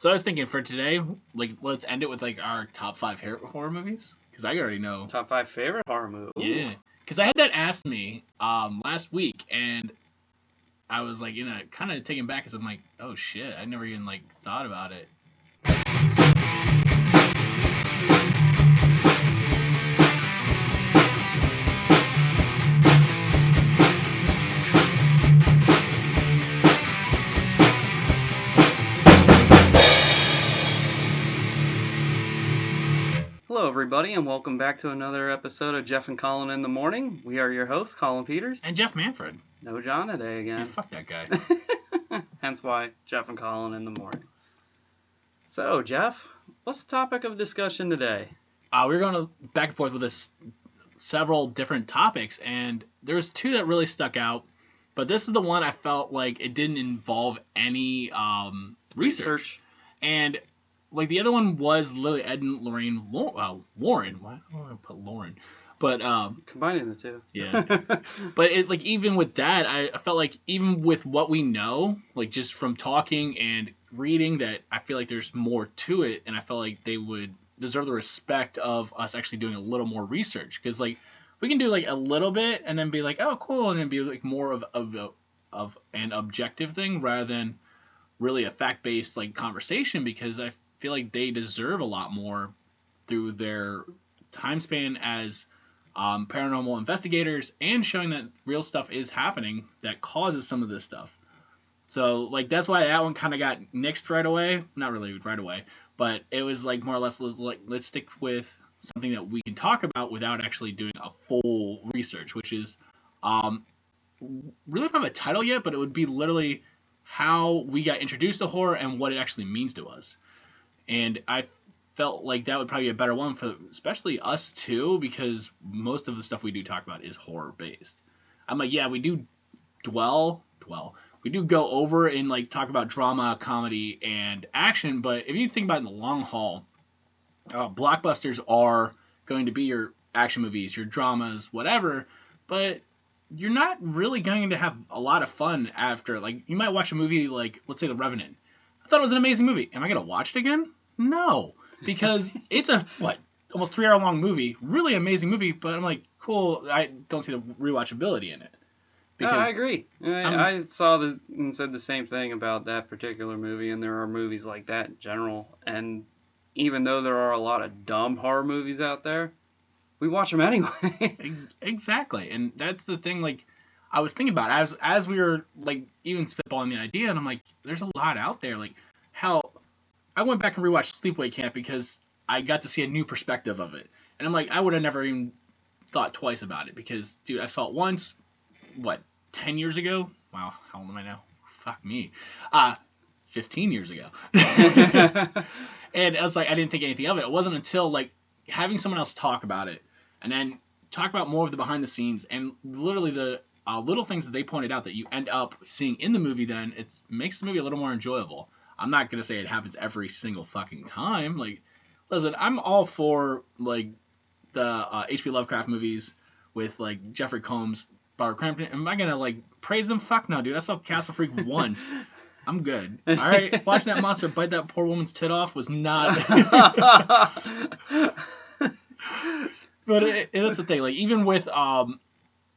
So I was thinking for today, let's end it with our top 5 horror movies, because I already know. Top 5 favorite horror movies. Yeah, because I had that asked me last week, and I was kind of taken back because I'm like, oh shit, I never even thought about it. Hello, everybody, and welcome back to another episode of Jeff and Collin in the Morning. We are your hosts, Collin Peters. And Jeff Manfred. No John today again. Yeah, fuck that guy. Hence why Jeff and Collin in the morning. So, Jeff, what's the topic of discussion today? We're going back and forth with several different topics, and there's 2 that really stuck out. But this is the one I felt like it didn't involve any research. And the other one was Lily Ed and Lorraine Warren. Why don't I want to put Lauren? But combining the 2. Yeah. But even with that, I felt like even with what we know, just from talking and reading, that I feel like there's more to it, and I felt like they would deserve the respect of us actually doing a little more research, because we can do a little bit and then be like, oh cool, and then be more of an objective thing rather than really a fact-based conversation, because I feel like they deserve a lot more through their time span as paranormal investigators and showing that real stuff is happening that causes some of this stuff. So that's why that one kind of got nixed right away. Not really right away, but it was more or less let's stick with something that we can talk about without actually doing a full research, which is really don't have a title yet, but it would be literally how we got introduced to horror and what it actually means to us. And I felt like that would probably be a better one for especially us too, because most of the stuff we do talk about is horror based. I'm yeah, we do we do go over and talk about drama, comedy, and action, but if you think about it in the long haul, blockbusters are going to be your action movies, your dramas, whatever, but you're not really going to have a lot of fun after. You might watch a movie let's say The Revenant. I thought it was an amazing movie. Am I going to watch it again? No, because it's a almost 3 hour long movie, really amazing movie, but I'm cool, I don't see the rewatchability in it. Because I agree. I saw and said the same thing about that particular movie, and there are movies like that in general, and even though there are a lot of dumb horror movies out there, we watch them anyway. Exactly, and that's the thing, I was thinking about as we were even spitballing the idea, and I'm there's a lot out there. Hell, I went back and rewatched Sleepaway Camp because I got to see a new perspective of it, and I'm I would have never even thought twice about it, because dude, I saw it once, 10 years ago? Wow, how old am I now? Fuck me. 15 years ago. And I was I didn't think anything of it. It wasn't until having someone else talk about it, and then talk about more of the behind the scenes and literally the little things that they pointed out that you end up seeing in the movie, then it makes the movie a little more enjoyable. I'm not going to say it happens every single fucking time. Listen, I'm all for the H.P. Lovecraft movies with Jeffrey Combs, Barbara Crampton. Am I going to praise them? Fuck no, dude. I saw Castle Freak once. I'm good. All right, watching that monster bite that poor woman's tit off was not. But that's the thing. Even with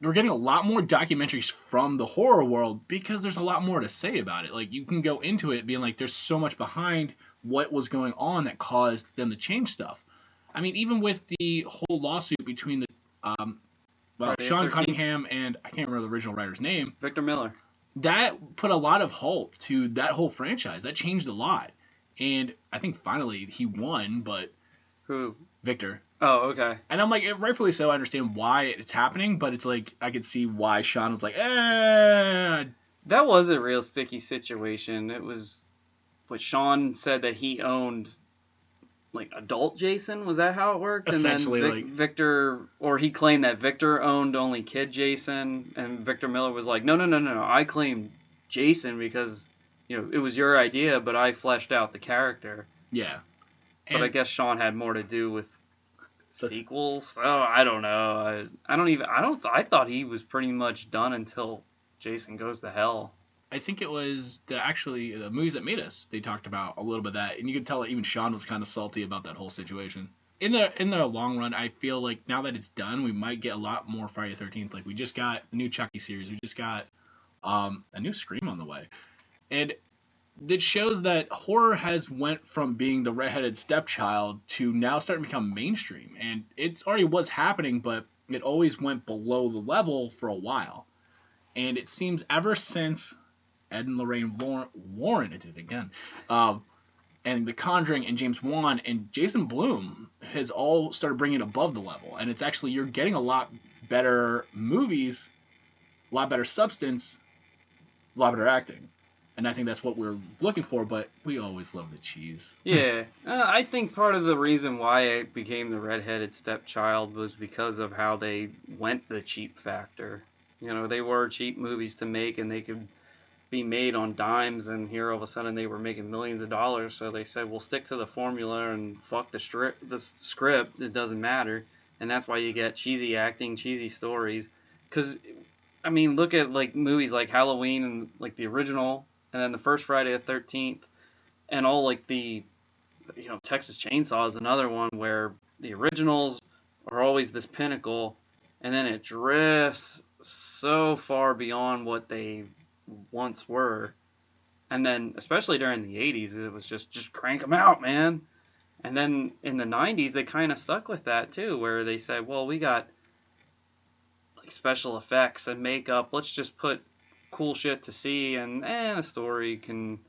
we're getting a lot more documentaries from the horror world because there's a lot more to say about it. You can go into it being there's so much behind what was going on that caused them to change stuff. I mean, even with the whole lawsuit between the Sean Cunningham and I can't remember the original writer's name, Victor Miller. That put a lot of hope to that whole franchise. That changed a lot. And I think finally he won, but... Who? Victor. Oh, okay. And I'm rightfully so, I understand why it's happening, but it's I could see why Sean was eh. That was a real sticky situation. It was... But Sean said that he owned... adult Jason? Was that how it worked? Essentially, and then Victor... Or he claimed that Victor owned only kid Jason, and Victor Miller was no, I claimed Jason because, it was your idea, but I fleshed out the character. Yeah. But I guess Sean had more to do with sequels. Oh, I don't know. I thought he was pretty much done until Jason Goes to Hell. I think it was the movies that made us. They talked about a little bit of that, and you could tell that even Sean was kind of salty about that whole situation. In the long run, I feel like now that it's done, we might get a lot more Friday the 13th. Like we just got the new Chucky series, we just got a new Scream on the way, and it shows that horror has went from being the redheaded stepchild to now starting to become mainstream, and it's already was happening, but it always went below the level for a while, and it seems ever since Ed and Lorraine Warren, I did it again, and The Conjuring and James Wan and Jason Blum has all started bringing it above the level, and it's actually you're getting a lot better movies, a lot better substance, a lot better acting. And I think that's what we're looking for, but we always love the cheese. Yeah, I think part of the reason why it became the redheaded stepchild was because of how they went the cheap factor. You know, they were cheap movies to make, and they could be made on dimes, and here all of a sudden they were making millions of dollars, so they said, we'll stick to the formula and fuck the script, it doesn't matter. And that's why you get cheesy acting, cheesy stories. Because, I mean, look at like movies like Halloween and like the original, and then the first Friday the 13th, and all like the, Texas Chainsaw is another one where the originals are always this pinnacle, and then it drifts so far beyond what they once were. And then, especially during the 80s, it was just crank them out, man. And then in the 90s, they kind of stuck with that too, where they said, well, we got like special effects and makeup, let's just put cool shit to see, and a story can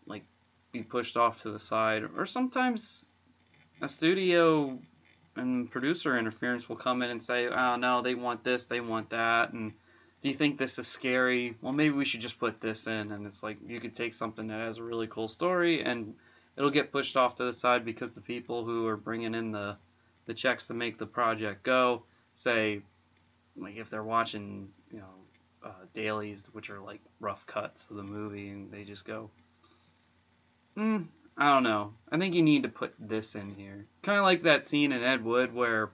like be pushed off to the side. Or sometimes a studio and producer interference will come in and say, oh no, they want this, they want that, and do you think this is scary? Well, maybe we should just put this in. And it's like you could take something that has a really cool story and it'll get pushed off to the side because the people who are bringing in the checks to make the project go say, like if they're watching, dailies, which are like rough cuts of the movie, and they just go, I don't know. I think you need to put this in here. Kind of like that scene in Ed Wood where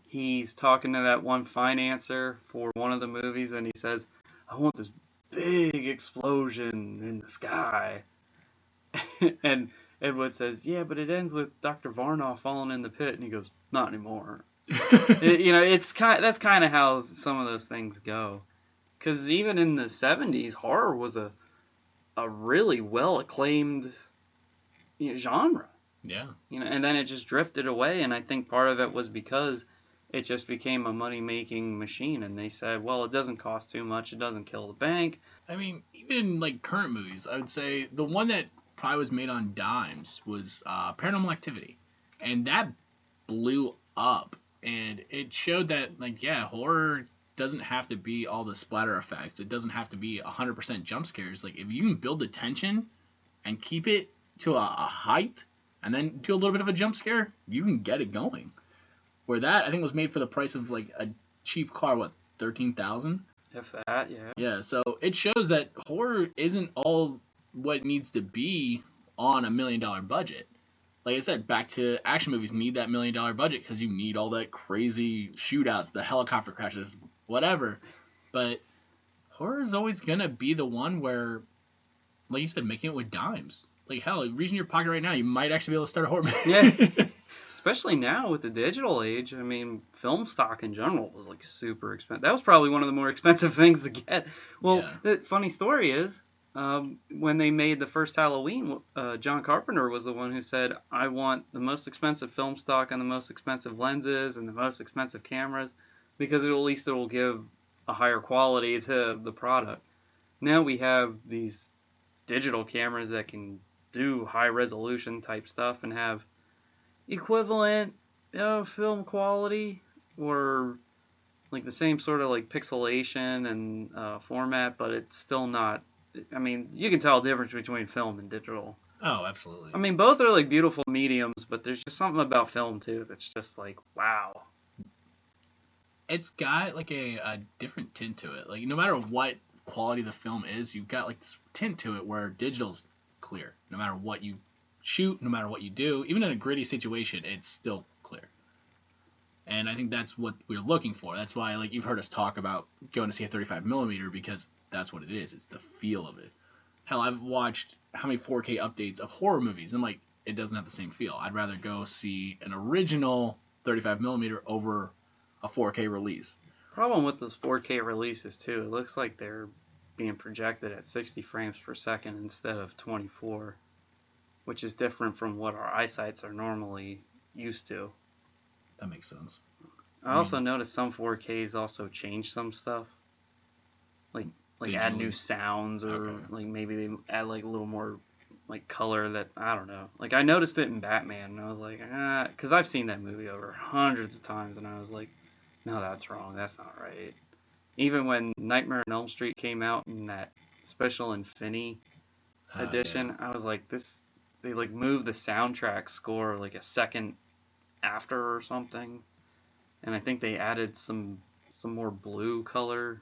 he's talking to that one financer for one of the movies, and he says, I want this big explosion in the sky. And Ed Wood says, yeah, but it ends with Dr. Varnoff falling in the pit, and he goes, not anymore. That's kind of how some of those things go. Because even in the 70s, horror was a really well acclaimed genre. Yeah. And then it just drifted away, and I think part of it was because it just became a money-making machine, and they said, well, it doesn't cost too much, it doesn't kill the bank. I mean, even like current movies, I would say the one that probably was made on dimes was Paranormal Activity, and that blew up, and it showed that, like, yeah, horror doesn't have to be all the splatter effects. It doesn't have to be 100% jump scares. Like, if you can build the tension and keep it to a height, and then do a little bit of a jump scare, you can get it going. Where that, I think, was made for the price of, like, a cheap car, what, $13,000? If that, yeah. Yeah, so it shows that horror isn't all what it needs to be on $1 million budget. Like I said, back to action movies need that $1 million budget because you need all that crazy shootouts, the helicopter crashes, whatever. But horror is always going to be the one where, like you said, making it with dimes. Like, hell, reach in your pocket right now, you might actually be able to start a horror movie. Yeah. Especially now with the digital age. I mean, film stock in general was like super expensive. That was probably one of the more expensive things to get. Well, yeah. The funny story is, when they made the first Halloween, John Carpenter was the one who said, I want the most expensive film stock and the most expensive lenses and the most expensive cameras because at least it will give a higher quality to the product. Now we have these digital cameras that can do high resolution type stuff and have equivalent film quality or like the same sort of like pixelation and format, but it's still not. I mean, you can tell the difference between film and digital. Oh, absolutely. I mean, both are like beautiful mediums, but there's just something about film too that's just like, wow. It's got like a different tint to it. Like, no matter what quality the film is, you've got like this tint to it where digital's clear. No matter what you shoot, no matter what you do, even in a gritty situation, it's still clear. And I think that's what we're looking for. That's why, like, you've heard us talk about going to see a 35mm because that's what it is. It's the feel of it. Hell, I've watched how many 4K updates of horror movies, and like it doesn't have the same feel. I'd rather go see an original 35 millimeter over a 4K release. Problem with those 4K releases too, it looks like they're being projected at 60 frames per second instead of 24, which is different from what our eyesights are normally used to. That makes sense. I also noticed some 4Ks also change some stuff, like add new sounds, or like maybe they add like a little more like color that, I don't know. Like I noticed it in Batman, and I was like, because I've seen that movie over hundreds of times, and I was like, no, that's wrong. That's not right. Even when Nightmare on Elm Street came out in that special Infinity edition, I was like, they like moved the soundtrack score like a second after or something, and I think they added some more blue color.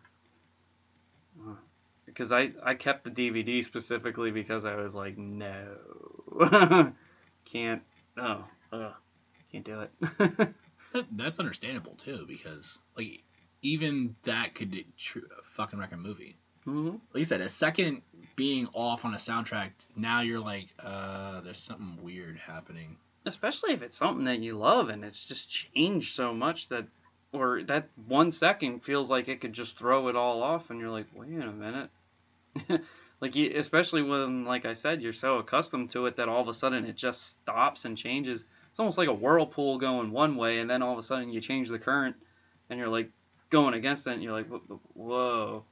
Because I kept the DVD specifically because I was like, no, can't do it. That's understandable too, because like even that could fucking wreck a movie. Mm-hmm. Like you said, a second being off on a soundtrack, now you're like, there's something weird happening. Especially if it's something that you love and it's just changed so much that 1 second feels like it could just throw it all off, and you're like, wait a minute. Like, especially when, like I said, you're so accustomed to it that all of a sudden it just stops and changes. It's almost like a whirlpool going one way, and then all of a sudden you change the current, and you're like going against it, and you're like, whoa.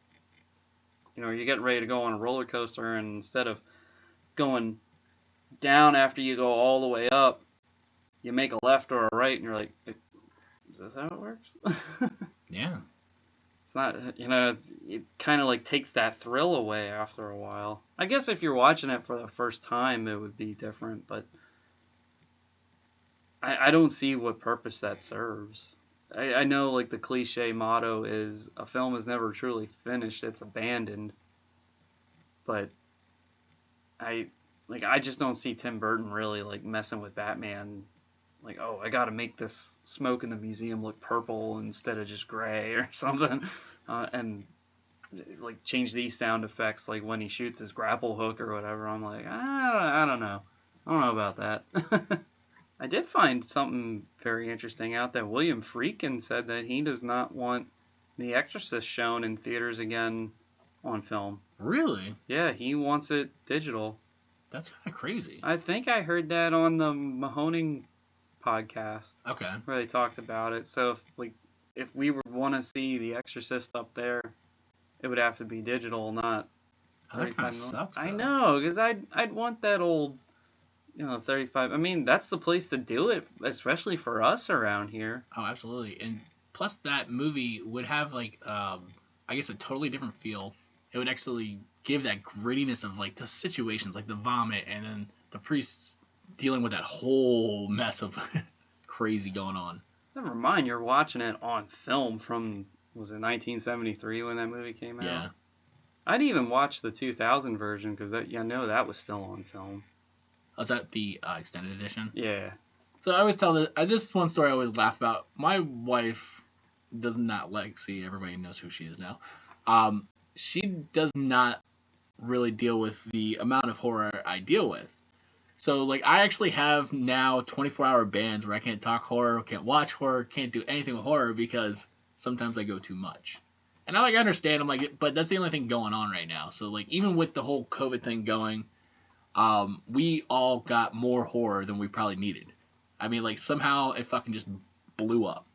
You know, you're getting ready to go on a roller coaster, and instead of going down after you go all the way up, you make a left or a right, and you're like, is this how it works? Yeah. It's not, you know, it kind of like takes that thrill away after a while. I guess if you're watching it for the first time, it would be different, but I don't see what purpose that serves. I know, like, the cliche motto is a film is never truly finished, it's abandoned. But I just don't see Tim Burton really, like, messing with Batman. Like, oh, I gotta make this smoke in the museum look purple instead of just gray or something. And, like, change these sound effects, like, when he shoots his grapple hook or whatever. I'm like, I don't know. I don't know about that. I did find something very interesting out that William Friedkin said that he does not want The Exorcist shown in theaters again on film. Really? Yeah, he wants it digital. That's kind of crazy. I think I heard that on the Mahoning podcast. Okay. Where they talked about it. So if we would want to see The Exorcist up there, it would have to be digital, not. Oh, that kind of sucks. I know, because I'd want that old, 35. I mean, that's the place to do it, especially for us around here. Oh, absolutely. And plus, that movie would have, like, I guess a totally different feel. It would actually give that grittiness of, like, the situations, like the vomit, and then the priests dealing with that whole mess of crazy going on. Never mind, you're watching it on film from, was it 1973 when that movie came out? Yeah. I'd even watch the 2000 version, because I know that was still on film. Was that the extended edition? Yeah. So I always tell this one story I always laugh about. My wife does not like, see, everybody knows who she is now. She does not really deal with the amount of horror I deal with. So, like, I actually have now 24-hour bans where I can't talk horror, can't watch horror, can't do anything with horror because sometimes I go too much. And I understand, I'm like, but that's the only thing going on right now. So, like, even with the whole COVID thing going, we all got more horror than we probably needed. I mean, like, somehow it fucking just blew up.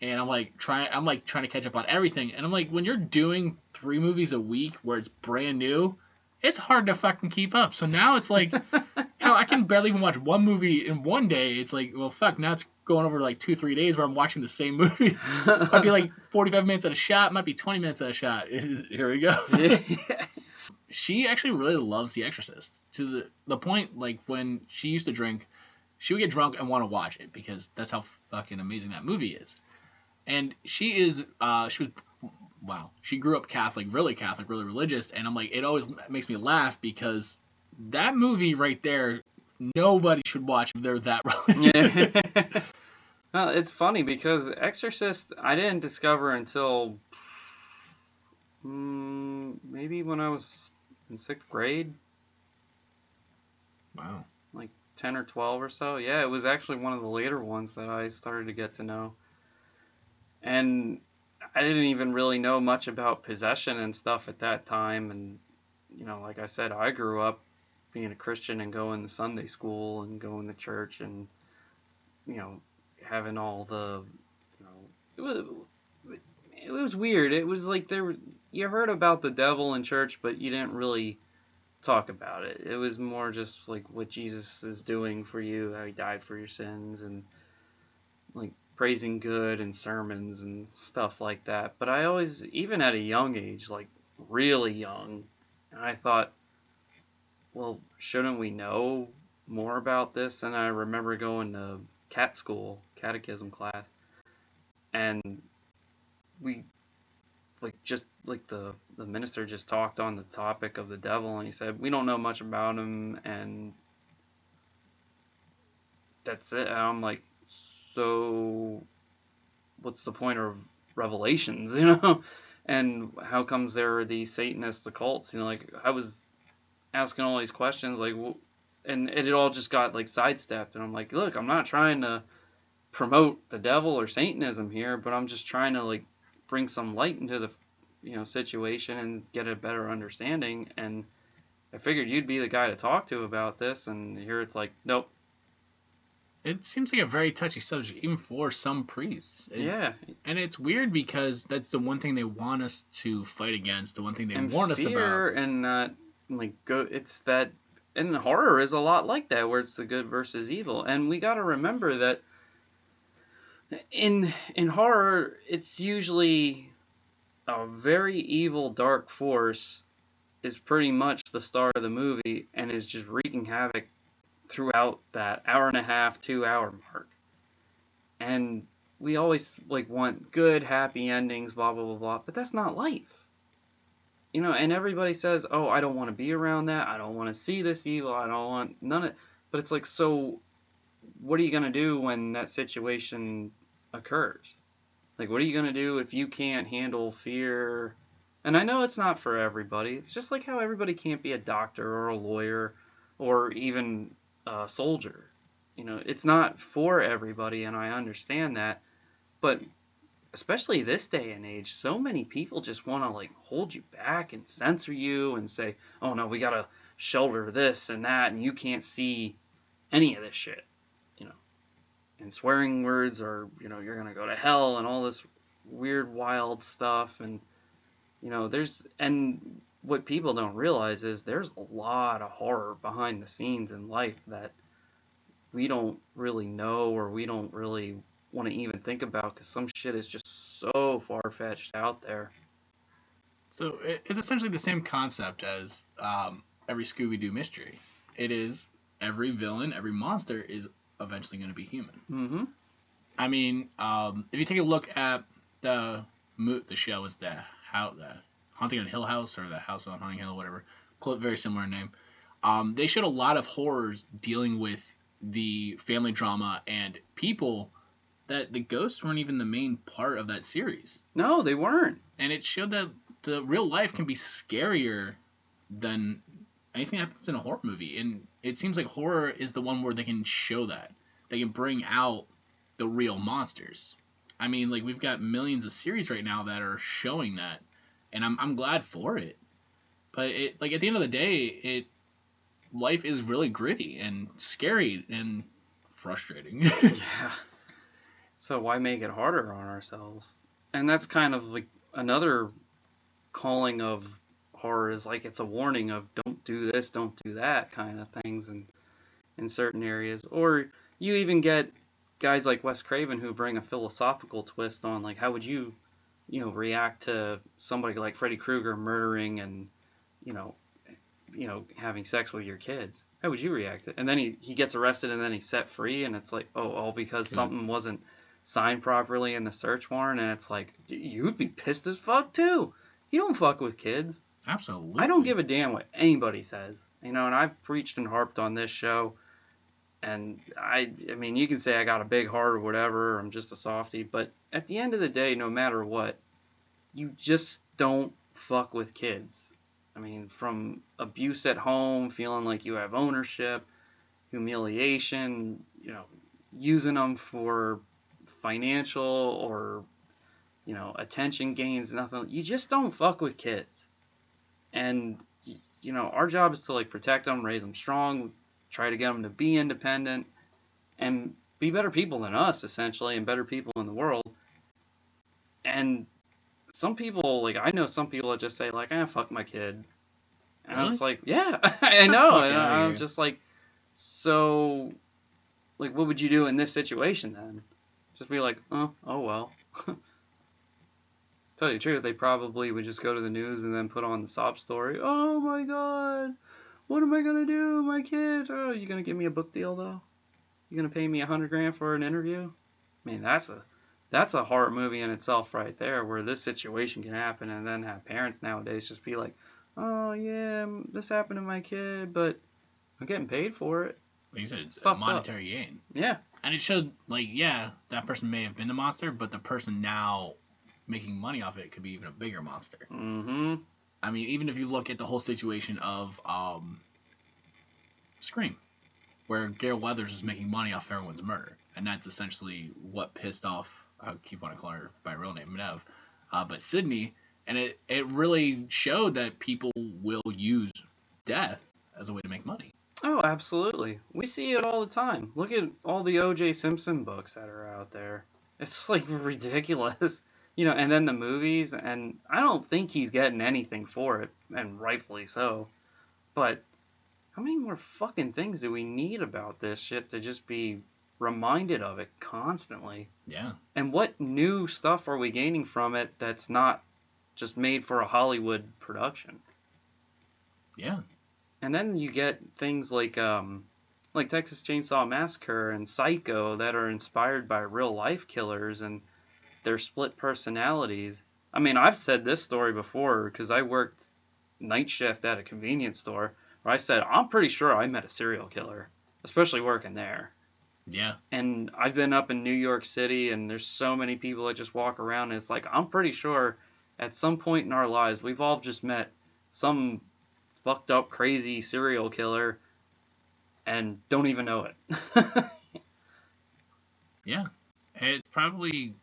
And I'm trying to catch up on everything. And I'm like, when you're doing 3 movies a week where it's brand new, it's hard to fucking keep up. So now it's like, hell, I can barely even watch one movie in one day. It's like, well, fuck, now it's going over like 2-3 days where I'm watching the same movie. Might be like 45 minutes at a shot, might be 20 minutes at a shot. Here we go. She actually really loves The Exorcist, to the point, like, when she used to drink, she would get drunk and want to watch it because that's how fucking amazing that movie is. And she grew up Catholic, really religious, and I'm like, it always makes me laugh because that movie right there, nobody should watch if they're that religious. Yeah. Well, it's funny because Exorcist, I didn't discover until Maybe when I was in 6th grade. Wow. Like 10 or 12 or so. Yeah, it was actually one of the later ones that I started to get to know. And I didn't even really know much about possession and stuff at that time. And, like I said, I grew up being a Christian and going to Sunday school and going to church and, you know, having all the, it was weird. It was like you heard about the devil in church, but you didn't really talk about it. It was more just like what Jesus is doing for you, how he died for your sins, and like praising good and sermons and stuff like that. But I always, even at a young age, like really young, I thought, well, shouldn't we know more about this? And I remember going to catechism class, and we just like the minister just talked on the topic of the devil, and he said we don't know much about him, and that's it. And I'm like, so what's the point of Revelations, and how comes there are these Satanist occults, like I was asking all these questions, like, and it all just got like sidestepped, and I'm like, look, I'm not trying to promote the devil or Satanism here, but I'm just trying to like bring some light into the situation and get a better understanding. And I figured you'd be the guy to talk to about this, and here it's like, nope. It seems like a very touchy subject, even for some priests. Yeah. And it's weird because that's the one thing they want us to fight against, the one thing they warn us about. And not it's that, and horror is a lot like that, where it's the good versus evil. And we got to remember that in horror, it's usually a very evil dark force is pretty much the star of the movie and is just wreaking havoc throughout that hour and a half, 2 hour mark. And we always want good, happy endings, blah blah blah blah, but that's not life. And everybody says, "Oh, I don't want to be around that. I don't want to see this evil. I don't want none of." But it's like, so what are you gonna do when that situation occurs? Like, what are you gonna do if you can't handle fear? And I know it's not for everybody. It's just like how everybody can't be a doctor or a lawyer or even a soldier. It's not for everybody, and I understand that. But especially this day and age, so many people just want to hold you back and censor you and say, "Oh no, we gotta shelter this and that, and you can't see any of this shit." And swearing words are, you're gonna go to hell and all this weird, wild stuff. And and what people don't realize is there's a lot of horror behind the scenes in life that we don't really know, or we don't really want to even think about, because some shit is just so far-fetched out there. So it's essentially the same concept as every Scooby-Doo mystery. It is every villain, every monster is eventually going to be human. Mm-hmm. I mean, if you take a look at the show, is the Haunting on Hill House, or the House on Haunting Hill, whatever, very similar name. They showed a lot of horrors dealing with the family drama and people that the ghosts weren't even the main part of that series. No, they weren't. And it showed that the real life can be scarier than anything that happens in a horror movie. And it seems like horror is the one where they can show that. They can bring out the real monsters. I mean, we've got millions of series right now that are showing that, and I'm glad for it. But at the end of the day, life is really gritty and scary and frustrating. Yeah. So why make it harder on ourselves? And that's kind of another calling of horror, is it's a warning of don't do this, don't do that kind of things in certain areas. Or you even get guys like Wes Craven who bring a philosophical twist on how would you react to somebody like Freddy Krueger murdering and having sex with your kids. How would you react to it? And then he gets arrested, and then he's set free, and it's all because something wasn't signed properly in the search warrant. And it's you'd be pissed as fuck too. You don't fuck with kids. Absolutely. I don't give a damn what anybody says. And I've preached and harped on this show, and I mean, you can say I got a big heart or whatever, or I'm just a softie, but at the end of the day, no matter what, you just don't fuck with kids. I mean, from abuse at home, feeling like you have ownership, humiliation, using them for financial or, attention gains, nothing. You just don't fuck with kids. And, our job is to, like, protect them, raise them strong, try to get them to be independent, and be better people than us, essentially, and better people in the world. And some people, like, I know some people that just say, like, fuck my kid. And Really? I was like, yeah, I know. Fuck And outta I'm here. just like, so, like, what would you do in this situation then? Just be like, oh well. Tell you the truth, they probably would just go to the news and then put on the sob story. Oh my god, what am I gonna do, my kid? Oh, you gonna give me a book deal though? You gonna pay me $100,000 for an interview? I mean, that's a horror movie in itself right there, where this situation can happen, and then have parents nowadays just be like, oh yeah, this happened to my kid, but I'm getting paid for it. Like you said, it's a Fucked monetary gain. Yeah. And it showed, like, yeah, that person may have been the monster, but the person now making money off it could be even a bigger monster. Mm-hmm. I mean, even if you look at the whole situation of Scream, where Gail Weathers is making money off everyone's murder, and that's essentially what pissed off, I keep wanting to call her by her real name, Nev, but Sydney, and it really showed that people will use death as a way to make money. Oh, absolutely. We see it all the time. Look at all the O.J. Simpson books that are out there. It's like ridiculous. And then the movies, and I don't think he's getting anything for it, and rightfully so. But how many more fucking things do we need about this shit to just be reminded of it constantly? Yeah. And what new stuff are we gaining from it that's not just made for a Hollywood production? Yeah. And then you get things like Texas Chainsaw Massacre and Psycho that are inspired by real life killers and their split personalities. I mean, I've said this story before because I worked night shift at a convenience store where I said, I'm pretty sure I met a serial killer, especially working there. Yeah. And I've been up in New York City, and there's so many people that just walk around, and it's like, I'm pretty sure at some point in our lives, we've all just met some fucked up, crazy serial killer and don't even know it. Yeah. It's probably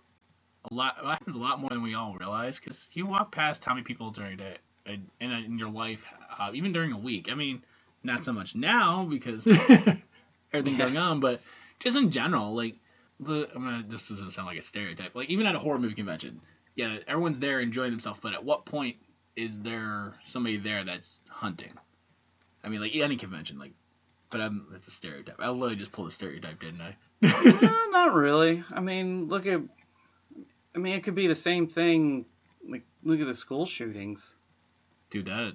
it happens a lot more than we all realize, because you walk past how many people during a day, in your life, even during a week. I mean, not so much now because everything going on, but just in general, like, this doesn't sound like a stereotype, like, even at a horror movie convention, yeah, everyone's there enjoying themselves, but at what point is there somebody there that's hunting? I mean, like, any convention, like, but that's a stereotype. I literally just pulled a stereotype, didn't I? No, not really. I mean, it could be the same thing. Like, look at the school shootings. Do that.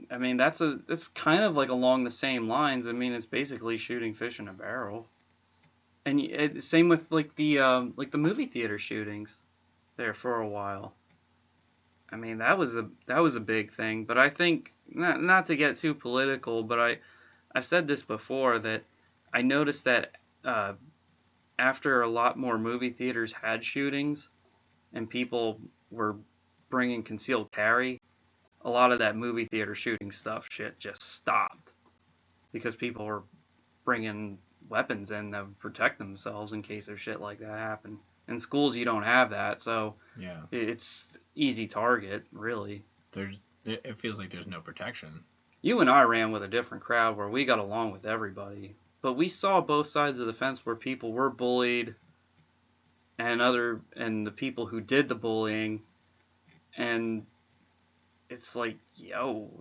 I mean, it's kind of like along the same lines. I mean, it's basically shooting fish in a barrel. And same with like the movie theater shootings there for a while. I mean, that was a big thing. But I think, not to get too political, but I've said this before, that I noticed that after a lot more movie theaters had shootings and people were bringing concealed carry, a lot of that movie theater shooting stuff shit just stopped because people were bringing weapons in to protect themselves in case of shit like that happened. In schools, you don't have that, so yeah, it's easy target, really. It feels like there's no protection. You and I ran with a different crowd where we got along with everybody, but we saw both sides of the fence where people were bullied and the people who did the bullying, and it's like, yo,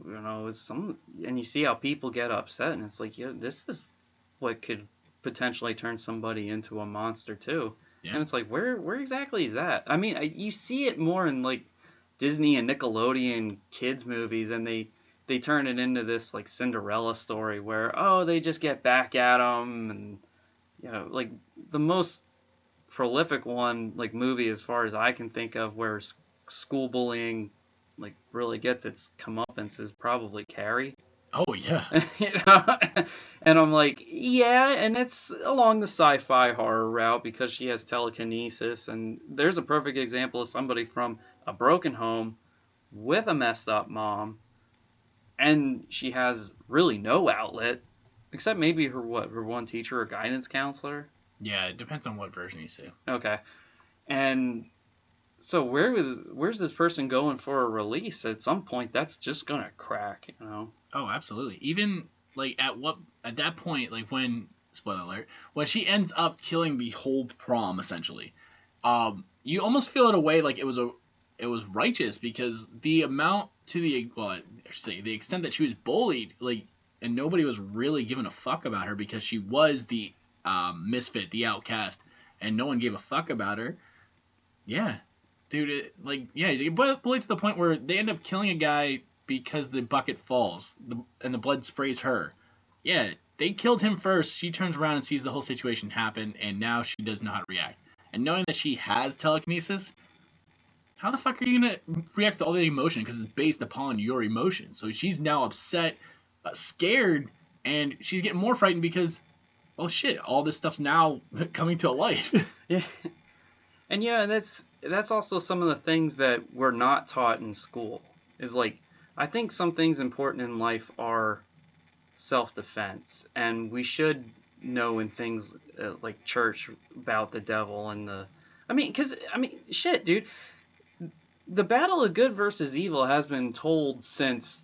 and you see how people get upset, and it's like, yo, this is what could potentially turn somebody into a monster too. Yeah. And it's like, where exactly is that? I mean, you see it more in like Disney and Nickelodeon kids movies, and they turn it into this like Cinderella story where, oh, they just get back at them, and like the most prolific one, like, movie as far as I can think of where school bullying like really gets its comeuppance is probably Carrie. Oh yeah. And I'm like, yeah, and it's along the sci-fi horror route because she has telekinesis, and there's a perfect example of somebody from a broken home with a messed up mom, and she has really no outlet, except maybe her one teacher or guidance counselor. Yeah, it depends on what version you see. Okay. And so where's this person going for a release? At some point, that's just gonna crack, you know. Oh, absolutely. Even like at that point, like when spoiler alert, when she ends up killing the whole prom essentially, you almost feel it away like it was righteous because the amount to the well, I should say the extent that she was bullied, like, and nobody was really giving a fuck about her because she was the misfit, the outcast, and no one gave a fuck about her. Yeah, dude, they bullied to the point where they end up killing a guy because the bucket falls and the blood sprays her. Yeah, they killed him first. She turns around and sees the whole situation happen, and now she doesn't know how to react. And knowing that she has telekinesis, how the fuck are you gonna react to all the emotion? Because it's based upon your emotion. So she's now upset, scared, and she's getting more frightened because, oh shit, all this stuff's now coming to light. Yeah. And yeah, that's also some of the things that we're not taught in school. Is like, I think some things important in life are self-defense, and we should know in things like church about the devil and shit, dude. The battle of good versus evil has been told since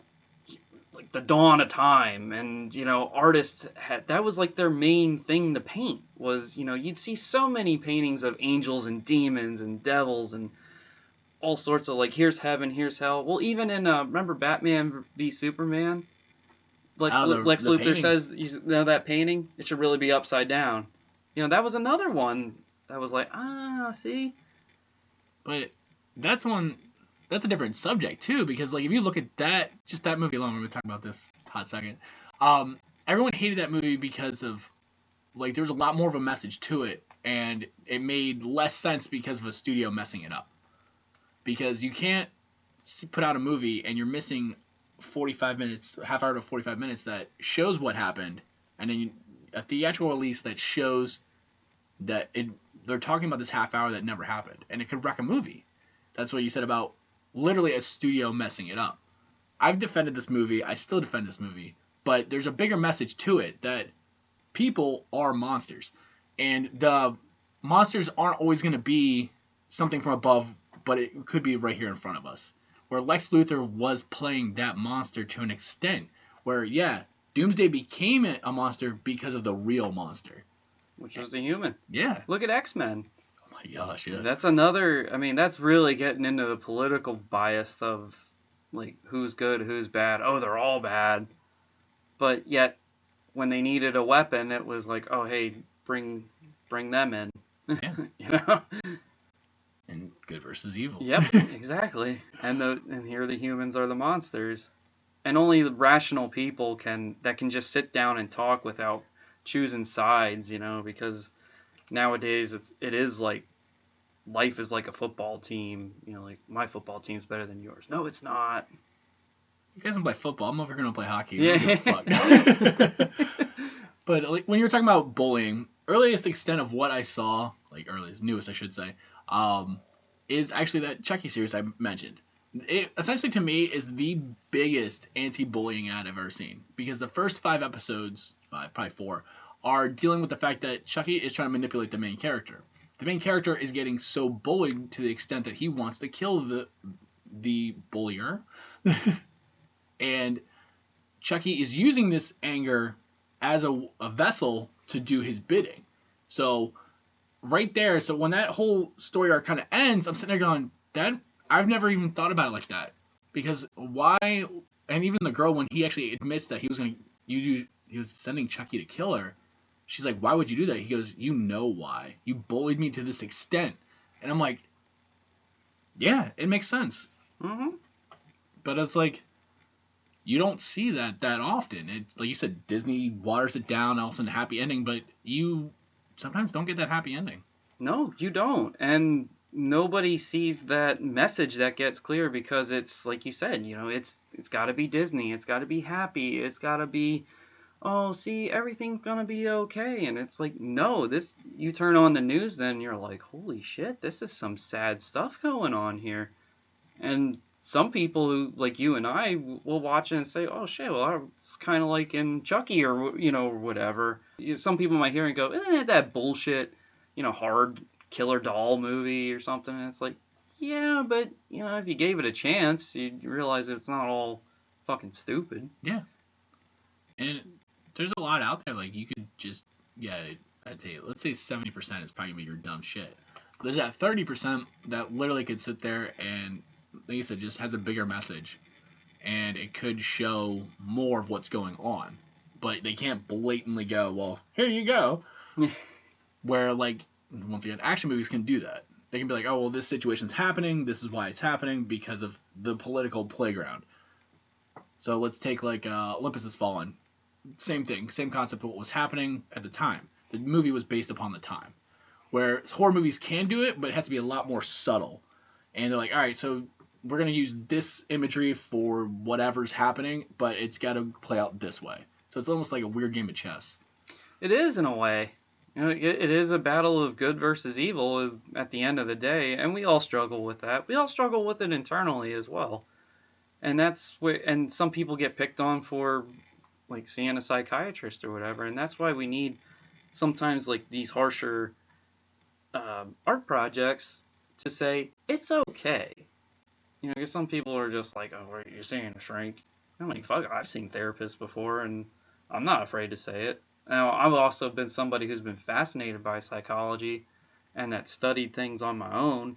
like the dawn of time, and artists that was like their main thing to paint was, you'd see so many paintings of angels and demons and devils and all sorts of like, here's heaven, here's hell. Well, even in remember Batman v Superman, Lex Luthor painting. says, you know, that painting, it should really be upside down. That was another one that was like, see. But that's a different subject too, because like if you look at that movie alone, we're gonna talk about this hot second. Everyone hated that movie because of like there was a lot more of a message to it, and it made less sense because of a studio messing it up. Because you can't put out a movie and you're missing 45 minutes, half hour to 45 minutes that shows what happened, and then a theatrical release that shows that they're talking about this half hour that never happened, and it could wreck a movie. That's what you said about literally a studio messing it up. I've defended this movie. I still defend this movie. But there's a bigger message to it that people are monsters. And the monsters aren't always going to be something from above, but it could be right here in front of us. Where Lex Luthor was playing that monster to an extent. Where, yeah, Doomsday became a monster because of the real monster. Which was the human. Yeah. Look at X-Men. My gosh, yeah. That's another, that's really getting into the political bias of, like, who's good, who's bad. Oh, they're all bad. But yet, when they needed a weapon, it was like, oh, hey, bring them in. Yeah. And good versus evil. Yep, exactly. And here the humans are the monsters. And only the rational people can just sit down and talk without choosing sides, because nowadays it is like life is like a football team, like my football team's better than yours. No, it's not. You guys don't play football. I'm over here gonna play hockey. Yeah. Fuck. But like, when you were talking about bullying, earliest extent of what I saw, like newest I should say, is actually that Chucky series I mentioned. It essentially to me is the biggest anti-bullying ad I've ever seen, because the first 5 episodes, probably 4, are dealing with the fact that Chucky is trying to manipulate the main character. The main character is getting so bullied to the extent that he wants to kill the bullier. And Chucky is using this anger as a vessel to do his bidding. So right there, so when that whole story arc kind of ends, I'm sitting there going, I've never even thought about it like that. Because why? And even the girl, when he actually admits that he was sending Chucky to kill her, she's like, why would you do that? He goes, you know why. You bullied me to this extent. And I'm like, yeah, it makes sense. Mm-hmm. But it's like, you don't see that often. It's like you said, Disney waters it down, all of a sudden happy ending, but you sometimes don't get that happy ending. No, you don't. And nobody sees that message that gets clear, because it's like you said, it's got to be Disney, it's got to be happy, it's got to be, oh, see, everything's gonna be okay. And it's like, no, you turn on the news, then you're like, holy shit, this is some sad stuff going on here. And some people who, like you and I, will watch it and say, oh shit, well, it's kind of like in Chucky or, or whatever. Some people might hear and go, isn't it that bullshit, hard killer doll movie or something? And it's like, yeah, but, if you gave it a chance, you'd realize that it's not all fucking stupid. Yeah. And there's a lot out there, like, you could just, I'd say, let's say 70% is probably your dumb shit. There's that 30% that literally could sit there and, like you said, just has a bigger message. And it could show more of what's going on. But they can't blatantly go, well, here you go. Where, like, once again, action movies can do that. They can be like, oh, well, this situation's happening. This is why it's happening, because of the political playground. So let's take, like, Olympus Has Fallen. Same thing. Same concept of what was happening at the time. The movie was based upon the time. Where horror movies can do it, but it has to be a lot more subtle. And they're like, all right, so we're going to use this imagery for whatever's happening, but it's got to play out this way. So it's almost like a weird game of chess. It is, in a way. It is a battle of good versus evil at the end of the day, and we all struggle with that. We all struggle with it internally as well. And that's where, and some people get picked on for, like, seeing a psychiatrist or whatever, and that's why we need sometimes, like, these harsher art projects to say, it's okay. Because some people are just like, oh, you're seeing a shrink. I'm like, fuck, I've seen therapists before, and I'm not afraid to say it. Now, I've also been somebody who's been fascinated by psychology and that studied things on my own,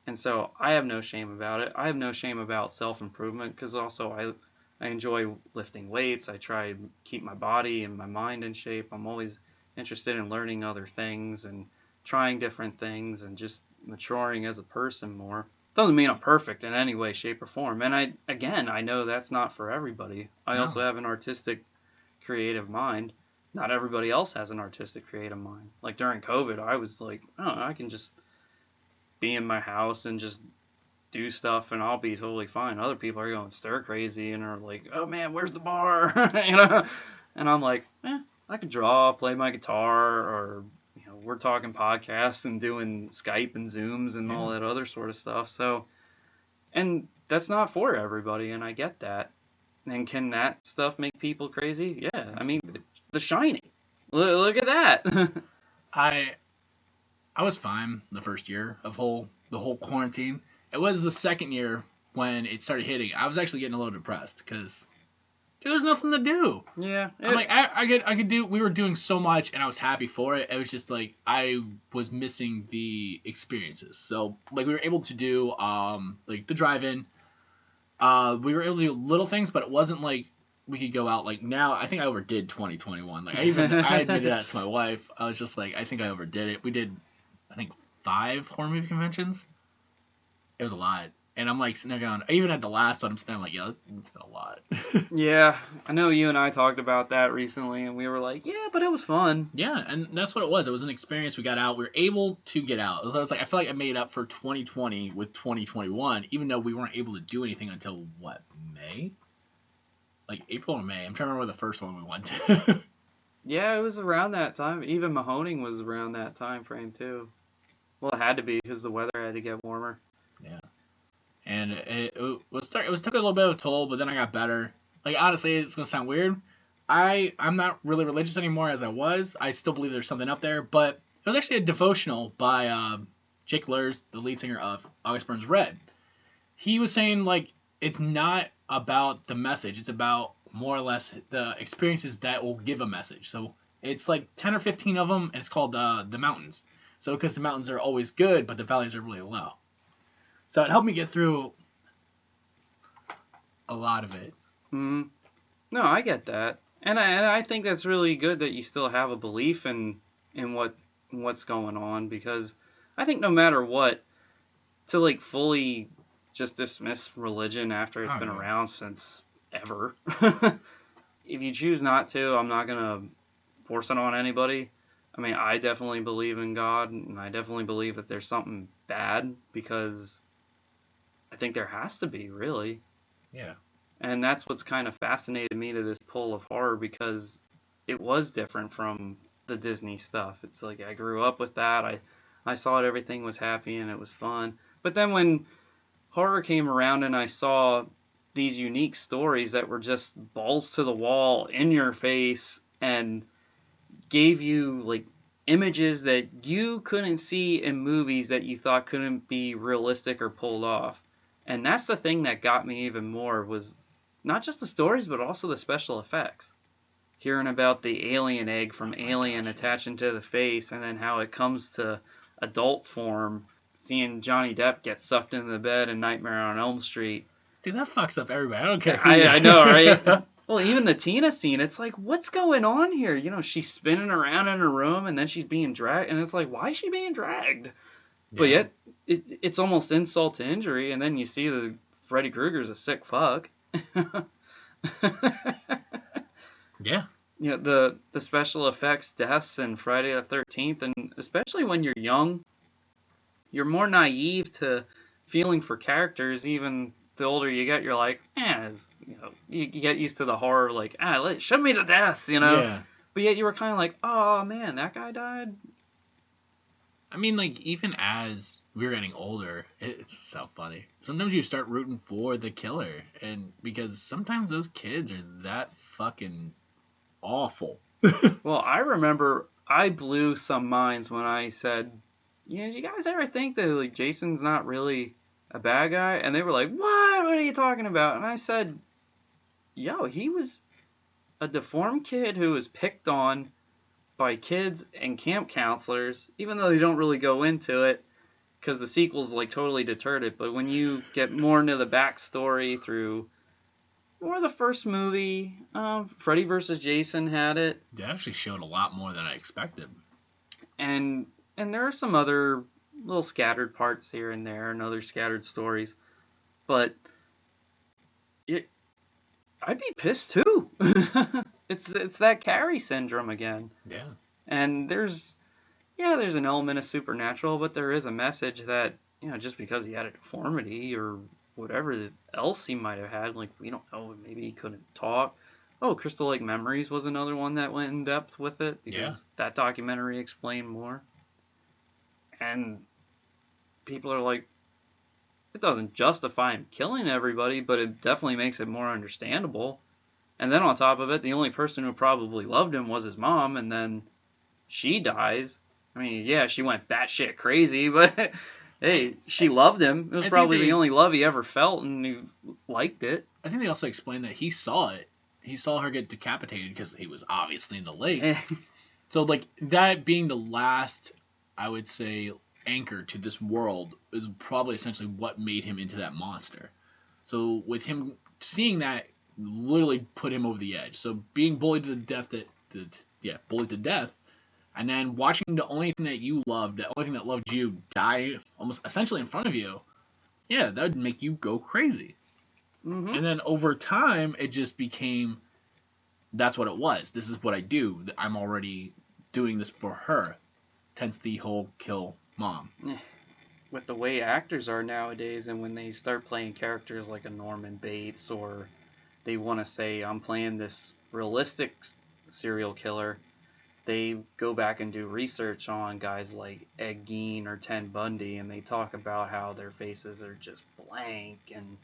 and so I have no shame about it. I have no shame about self-improvement, because also I enjoy lifting weights. I try to keep my body and my mind in shape. I'm always interested in learning other things and trying different things and just maturing as a person more. Doesn't mean I'm perfect in any way, shape, or form. And I know that's not for everybody. I also have an artistic, creative mind. Not everybody else has an artistic, creative mind. Like during COVID, I was like, oh, I can just be in my house and just do stuff and I'll be totally fine. Other people are going stir crazy and are like, oh man, where's the bar? And I'm like, I could draw, play my guitar, or we're talking podcasts and doing Skype and Zooms and all that other sort of stuff. So, and that's not for everybody, and I get that. And can that stuff make people crazy? Yeah, I mean, The Shining. Look at that. I was fine the first year of the whole quarantine. It was the second year when it started hitting. I was actually getting a little depressed because there's nothing to do. Yeah. I'm like, I could do. We were doing so much, and I was happy for it. It was just like I was missing the experiences. So like we were able to do like the drive-in. We were able to do little things, but it wasn't like we could go out. Like now, I think I overdid 2021. Like I admitted that to my wife. I was just like, I think I overdid it. We did, I think, 5 horror movie conventions. It was a lot. And I'm like sitting there going, even at the last one, I'm sitting there like, yeah, it's been a lot. Yeah, I know you and I talked about that recently, and we were like, yeah, but it was fun. Yeah, and that's what it was. It was an experience. We got out. We were able to get out. I was like, I feel like I made up for 2020 with 2021, even though we weren't able to do anything until, what, May? Like April or May. I'm trying to remember the first one we went to. Yeah, it was around that time. Even Mahoning was around that time frame, too. Well, it had to be because the weather had to get warmer. Yeah. And it took a little bit of a toll, but then I got better. Like, honestly, it's going to sound weird. I'm not really religious anymore as I was. I still believe there's something up there, but it was actually a devotional by Jake Lurs, the lead singer of August Burns Red. He was saying, like, it's not about the message. It's about more or less the experiences that will give a message. So it's like 10 or 15 of them, and it's called The Mountains. So because the mountains are always good, but the valleys are really low. So it helped me get through a lot of it. No, I get that, and I think that's really good that you still have a belief in what's going on, because I think no matter what, to like fully just dismiss religion after it's been around since ever. If you choose not to, I'm not gonna force it on anybody. I mean, I definitely believe in God, and I definitely believe that there's something bad, because I think there has to be, really. Yeah. And that's what's kind of fascinated me to this pull of horror, because it was different from the Disney stuff. It's like I grew up with that. I saw it, everything was happy and it was fun. But then when horror came around and I saw these unique stories that were just balls to the wall, in your face, and gave you like images that you couldn't see in movies that you thought couldn't be realistic or pulled off. And that's the thing that got me even more, was not just the stories but also the special effects. Hearing about the alien egg from Alien attaching to the face, and then how it comes to adult form, seeing Johnny Depp get sucked into the bed in Nightmare on Elm Street. Dude, that fucks up everybody. I don't care. I know, right? Well, even the Tina scene, it's like, what's going on here? You know, she's spinning around in her room, and then she's being dragged, and it's like, why is she being dragged? Yeah. But yet, it's almost insult to injury, and then you see that Freddy Krueger's a sick fuck. Yeah. You know, the special effects deaths in Friday the 13th, and especially when you're young, you're more naive to feeling for characters. Even the older you get, you're like, you know, you get used to the horror, like, show me the deaths, you know? Yeah. But yet you were kind of like, oh man, that guy died? I mean, like, even as we were getting older, it's so funny. Sometimes you start rooting for the killer, and because sometimes those kids are that fucking awful. Well, I remember I blew some minds when I said, you know, do you guys ever think that like Jason's not really a bad guy? And they were like, what are you talking about? And I said, yo, he was a deformed kid who was picked on by kids and camp counselors, even though they don't really go into it because the sequels like totally deterred it. But when you get more into the backstory through more the first movie, Freddy vs. Jason had it. They actually showed a lot more than I expected. And there are some other little scattered parts here and there, and other scattered stories. But I'd be pissed too. It's that Carrie syndrome again. Yeah. And there's an element of supernatural, but there is a message that, you know, just because he had a deformity or whatever else he might have had, like, we don't know, maybe he couldn't talk. Oh, Crystal Lake Memories was another one that went in depth with it, because that documentary explained more. And people are like, it doesn't justify him killing everybody, but it definitely makes it more understandable. And then on top of it, the only person who probably loved him was his mom, and then she dies. I mean, yeah, she went batshit crazy, but hey, she loved him. It was probably the only love he ever felt, and he liked it. I think they also explained that he saw it. He saw her get decapitated because he was obviously in the lake. So, like, that being the last, I would say, anchor to this world is probably essentially what made him into that monster. So, with him seeing that, literally put him over the edge. So, being bullied to death, bullied to death, and then watching the only thing that you loved, the only thing that loved you, die almost essentially in front of you, that would make you go crazy. Mm-hmm. And then over time, it just became, that's what it was. This is what I do. I'm already doing this for her. Hence the whole kill mom. With the way actors are nowadays, and when they start playing characters like a Norman Bates, or they want to say, I'm playing this realistic serial killer, they go back and do research on guys like Ed Gein or Ted Bundy, and they talk about how their faces are just blank, and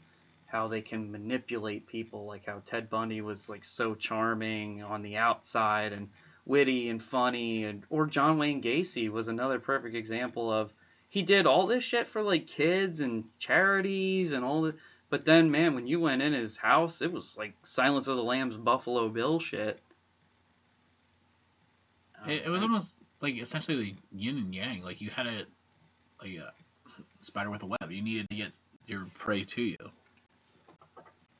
how they can manipulate people, like how Ted Bundy was like so charming on the outside and witty and funny, or John Wayne Gacy was another perfect example of, he did all this shit for like kids and charities and all that, but then, man, when you went in his house, it was like Silence of the Lambs Buffalo Bill shit. It was almost like essentially yin and yang. Like, you had a spider with a web. You needed to get your prey to you.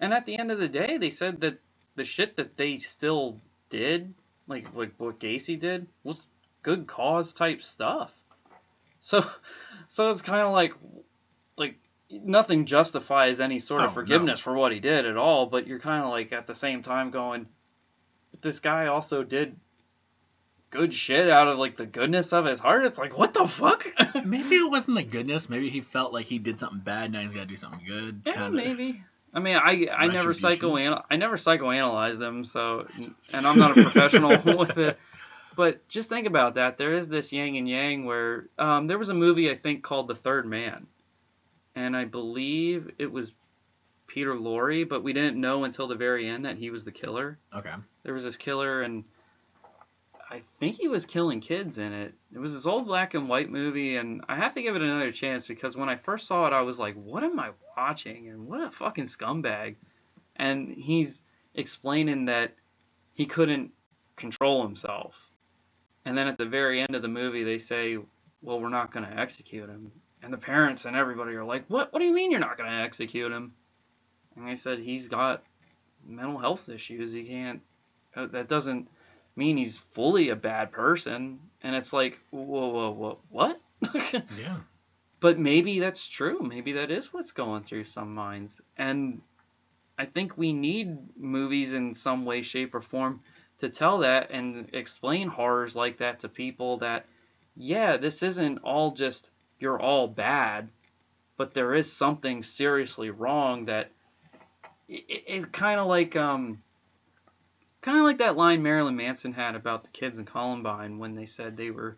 And at the end of the day, they said that the shit that they still did, like what Gacy did, was good cause type stuff. So it's kind of like nothing justifies any sort of forgiveness for what he did at all, but you're kind of like at the same time going, but this guy also did good shit out of like the goodness of his heart. It's like, what the fuck? Maybe it wasn't the goodness. Maybe he felt like he did something bad. Now he's got to do something good. Yeah, maybe. I mean, I never psychoanalyze them, so, and I'm not a professional with it. But just think about that. There is this yin and yang where there was a movie I think called The Third Man, and I believe it was Peter Lorre, but we didn't know until the very end that he was the killer. Okay. There was this killer, and I think he was killing kids in it. It was this old black and white movie, and I have to give it another chance because when I first saw it, I was like, what am I watching? And what a fucking scumbag. And he's explaining that he couldn't control himself. And then at the very end of the movie, they say, well, we're not going to execute him. And the parents and everybody are like, what? What do you mean you're not going to execute him? And they said he's got mental health issues. He can't. That doesn't mean he's fully a bad person. And it's like, whoa, what? Yeah. But maybe that's true. Maybe that is what's going through some minds. And I think we need movies in some way, shape, or form to tell that and explain horrors like that to people that, yeah, this isn't all just you're all bad, but there is something seriously wrong that it kind of like that line Marilyn Manson had about the kids in Columbine when they said they were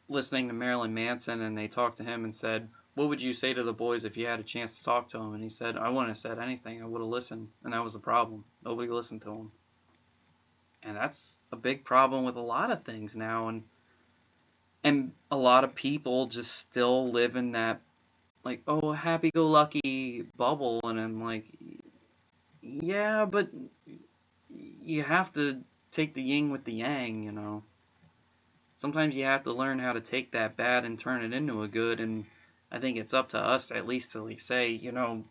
listening to Marilyn Manson and they talked to him and said, what would you say to the boys if you had a chance to talk to them? And he said, I wouldn't have said anything. I would have listened. And that was the problem. Nobody listened to him. And that's a big problem with a lot of things now. And a lot of people just still live in that, like, oh, happy-go-lucky bubble. And I'm like, yeah, but you have to take the yin with the yang, you know. Sometimes you have to learn how to take that bad and turn it into a good. And I think it's up to us at least to say, you know,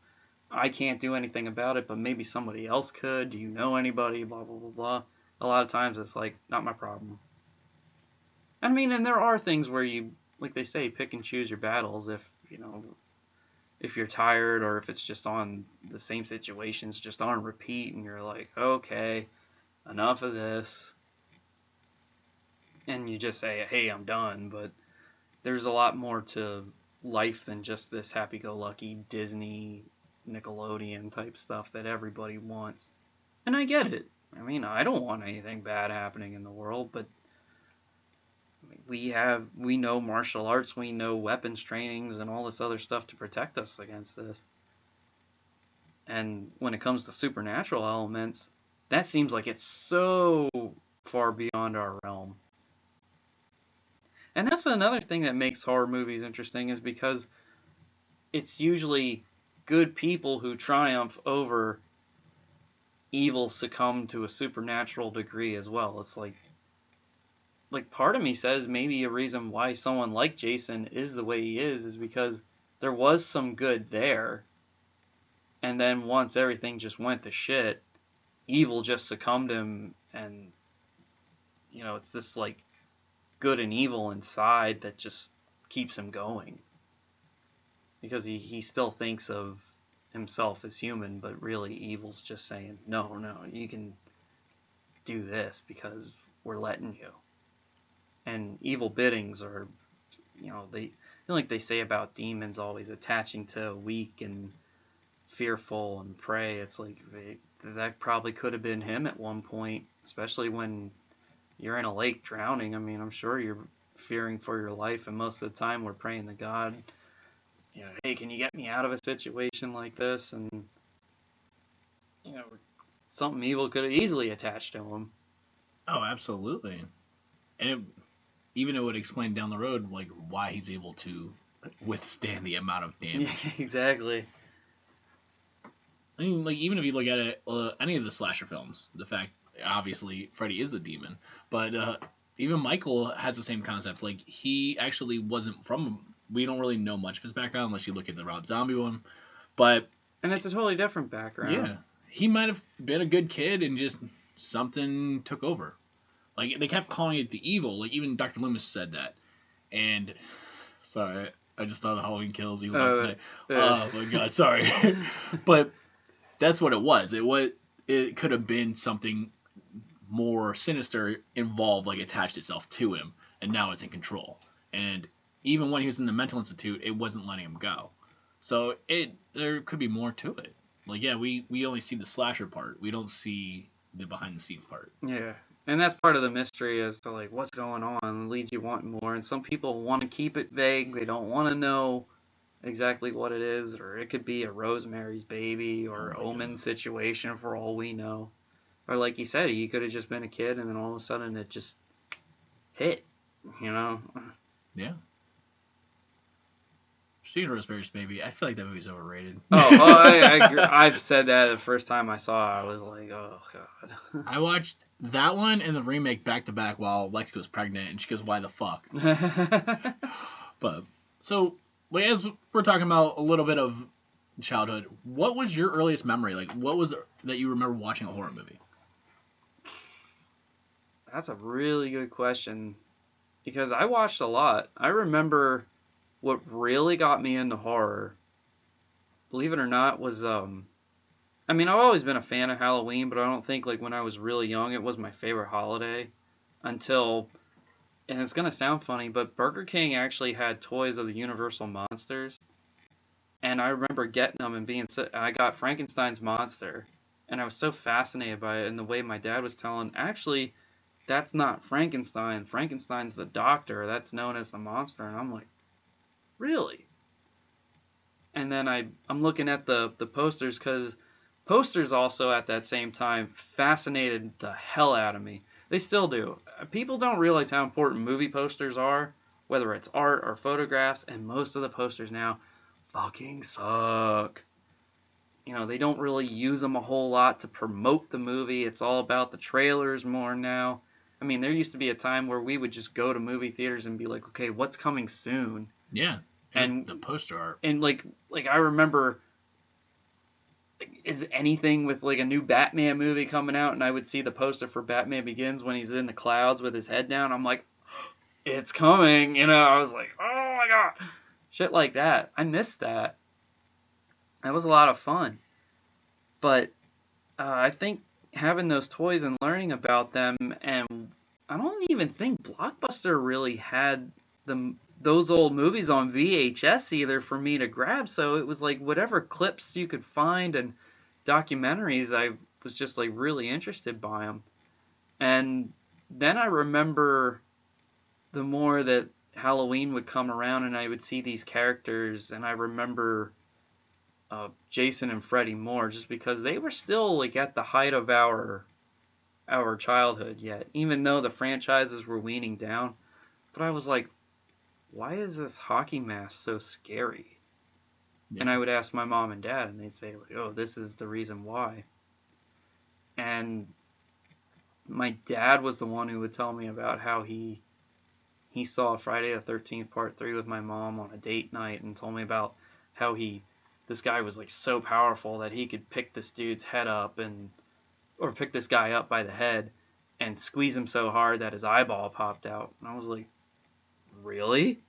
I can't do anything about it, but maybe somebody else could. Do you know anybody? Blah, blah, blah, blah. A lot of times it's like, not my problem. I mean, and there are things where you, like they say, pick and choose your battles if, you know, if you're tired or if it's just on the same situations, just on repeat, and you're like, okay, enough of this. And you just say, hey, I'm done. But there's a lot more to life than just this happy-go-lucky Disney, Nickelodeon type stuff that everybody wants. And I get it. I mean, I don't want anything bad happening in the world, but we know martial arts, we know weapons trainings and all this other stuff to protect us against this. And when it comes to supernatural elements, that seems like it's so far beyond our realm. And that's another thing that makes horror movies interesting is because it's usually good people who triumph over evil succumb to a supernatural degree as well. It's like part of me says maybe a reason why someone like Jason is the way he is because there was some good there. And then once everything just went to shit, evil just succumbed him, and you know, it's this like good and evil inside that just keeps him going. Because he still thinks of himself as human, but really evil's just saying, no, you can do this because we're letting you. And evil biddings are, you know, like they say about demons always attaching to weak and fearful and prey. It's like that probably could have been him at one point, especially when you're in a lake drowning. I mean, I'm sure you're fearing for your life, and most of the time we're praying to God, you know, hey, can you get me out of a situation like this? And, you know, something evil could have easily attached to him. Oh, absolutely. And it would explain down the road, like, why he's able to withstand the amount of damage. Yeah, exactly. I mean, like, even if you look at it, any of the slasher films, the fact, obviously, Freddy is the demon, but even Michael has the same concept. Like, he actually wasn't from, we don't really know much of his background unless you look at the Rob Zombie one, but... And it's a totally different background. Yeah. He might have been a good kid and just something took over. Like, they kept calling it the evil. Like, even Dr. Loomis said that. And, sorry, I just thought of Halloween Kills evil today. Oh, my God, sorry. But that's what it was. It could have been something more sinister involved, like, attached itself to him. And now it's in control. And even when he was in the mental institute, it wasn't letting him go. So, there could be more to it. Like, yeah, we only see the slasher part. We don't see the behind-the-scenes part. Yeah. And that's part of the mystery as to, like, what's going on. It leads you wanting more. And some people want to keep it vague. They don't want to know exactly what it is, or it could be a Rosemary's Baby or Oh my Omen God. situation for all we know. Or like you said, he could have just been a kid and then all of a sudden it just hit, you know? Yeah. Seen Rosemary's Baby. I feel like that movie's overrated. Oh, well, I agree. I've said that the first time I saw it. I was like, oh, God. I watched that one and the remake back to back while Lex was pregnant, and she goes, "Why the fuck?" But so, like, as we're talking about a little bit of childhood, what was your earliest memory? Like, what was that you remember watching a horror movie? That's a really good question because I watched a lot. I remember what really got me into horror, believe it or not, was I mean, I've always been a fan of Halloween, but I don't think like when I was really young it was my favorite holiday until, and it's gonna sound funny, but Burger King actually had toys of the Universal monsters, and I remember getting them and being so, I got Frankenstein's monster, and I was so fascinated by it and the way my dad was telling, actually, that's not Frankenstein. Frankenstein's the doctor. That's known as the monster, and I'm like, really? And then I'm looking at the posters because posters also at that same time fascinated the hell out of me. They still do. People don't realize how important movie posters are, whether it's art or photographs, and most of the posters now fucking suck. You know, they don't really use them a whole lot to promote the movie. It's all about the trailers more now. I mean, there used to be a time where we would just go to movie theaters and be like, okay, what's coming soon? Yeah, it was And the poster art. and like I remember, like, is anything with like a new Batman movie coming out, and I would see the poster for Batman Begins when he's in the clouds with his head down. I'm like, it's coming, you know. I was like, oh my god, shit like that. I missed that. That was a lot of fun. But I think having those toys and learning about them, and I don't even think Blockbuster really had those old movies on VHS either for me to grab. So it was like whatever clips you could find and documentaries, I was just like really interested by them. And then I remember the more that Halloween would come around and I would see these characters, and I remember Jason and Freddy more, just because they were still like at the height of our childhood yet, even though the franchises were weaning down. But I was like, why is this hockey mask so scary? Yeah. And I would ask my mom and dad, and they'd say, like, oh, this is the reason why. And my dad was the one who would tell me about how he saw Friday the 13th Part 3 with my mom on a date night and told me about how this guy was like so powerful that he could pick this dude's head up or pick this guy up by the head and squeeze him so hard that his eyeball popped out. And I was like, really?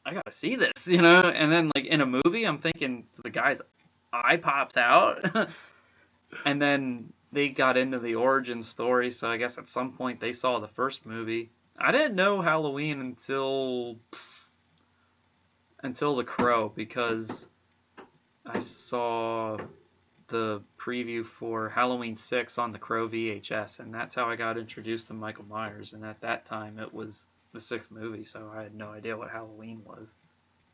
I gotta see this, you know? And then like in a movie, I'm thinking so the guy's eye pops out. And then they got into the origin story, so I guess at some point they saw the first movie. I didn't know Halloween until The Crow, because I saw the preview for Halloween 6 on The Crow VHS, and that's how I got introduced to Michael Myers. And at that time, it was the sixth movie, so I had no idea what Halloween was.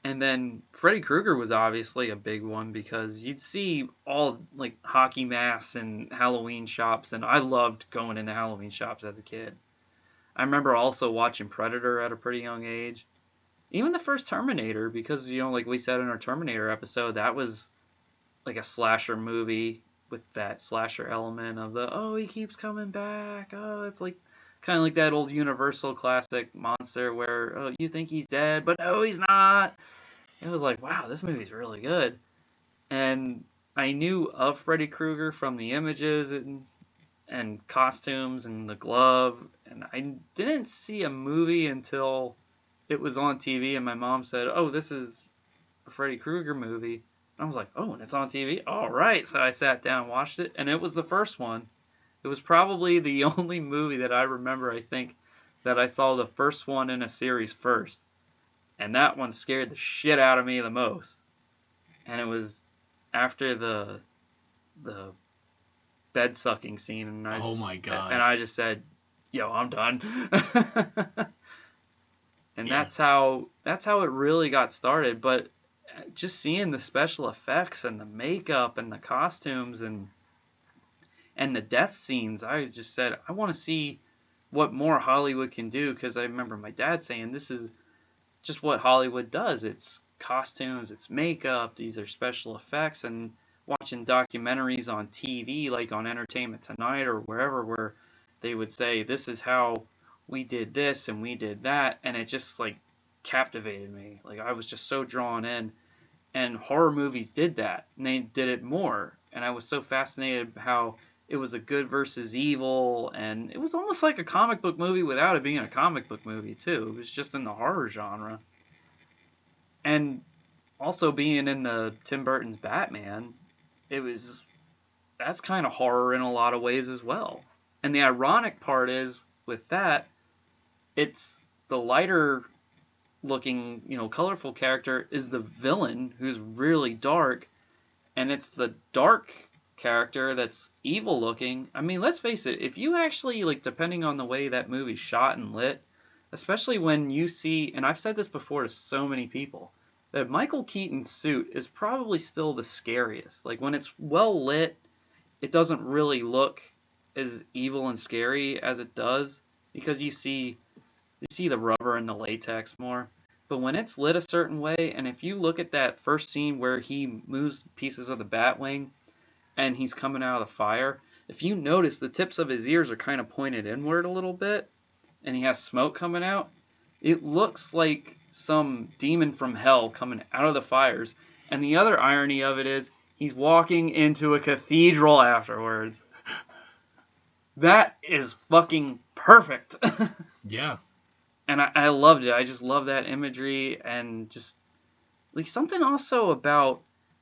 And then Freddy Krueger was obviously a big one because you'd see all like hockey masks and Halloween shops, and I loved going into Halloween shops as a kid. I remember also watching Predator at a pretty young age. Even the first Terminator, because, you know, like we said in our Terminator episode, that was like a slasher movie with that slasher element of oh, he keeps coming back. Oh, it's like kind of like that old Universal classic monster where, oh, you think he's dead, but no, he's not. It was like, wow, this movie's really good. And I knew of Freddy Krueger from the images and costumes and the glove, and I didn't see a movie until it was on TV, and my mom said, oh, this is a Freddy Krueger movie. And I was like, oh, and it's on TV? All right. So I sat down and watched it, and it was the first one. It was probably the only movie that I remember, I think, that I saw the first one in a series first. And that one scared the shit out of me the most. And it was after the bed sucking scene, and Oh my god. And I just said, yo, I'm done. And Yeah. that's how it really got started. But just seeing the special effects and the makeup and the costumes and the death scenes, I just said I want to see what more Hollywood can do, because I remember my dad saying this is just what Hollywood does. It's costumes, it's makeup, these are special effects, and watching documentaries on TV, like on Entertainment Tonight or wherever, where they would say, this is how we did this and we did that, and it just like captivated me. Like I was just so drawn in, and horror movies did that, and they did it more, and I was so fascinated how it was a good versus evil, and it was almost like a comic book movie without it being a comic book movie too. It was just in the horror genre. And also being in the Tim Burton's Batman, it was that's kind of horror in a lot of ways as well. And the ironic part is with that, it's the lighter looking, colorful character is the villain who's really dark, and it's the dark character that's evil looking. I mean, let's face it, if you actually, like, depending on the way that movie's shot and lit, especially when you see, and I've said this before to so many people, that Michael Keaton's suit is probably still the scariest. Like, when it's well lit, it doesn't really look as evil and scary as it does, because you see the rubber and the latex more. But when it's lit a certain way, and if you look at that first scene where he moves pieces of the Batwing and he's coming out of the fire, if you notice the tips of his ears are kind of pointed inward a little bit, and he has smoke coming out, it looks like some demon from hell coming out of the fires. And the other irony of it is he's walking into a cathedral afterwards. That is fucking perfect. Yeah. And I loved it. I just love that imagery, and just like something also about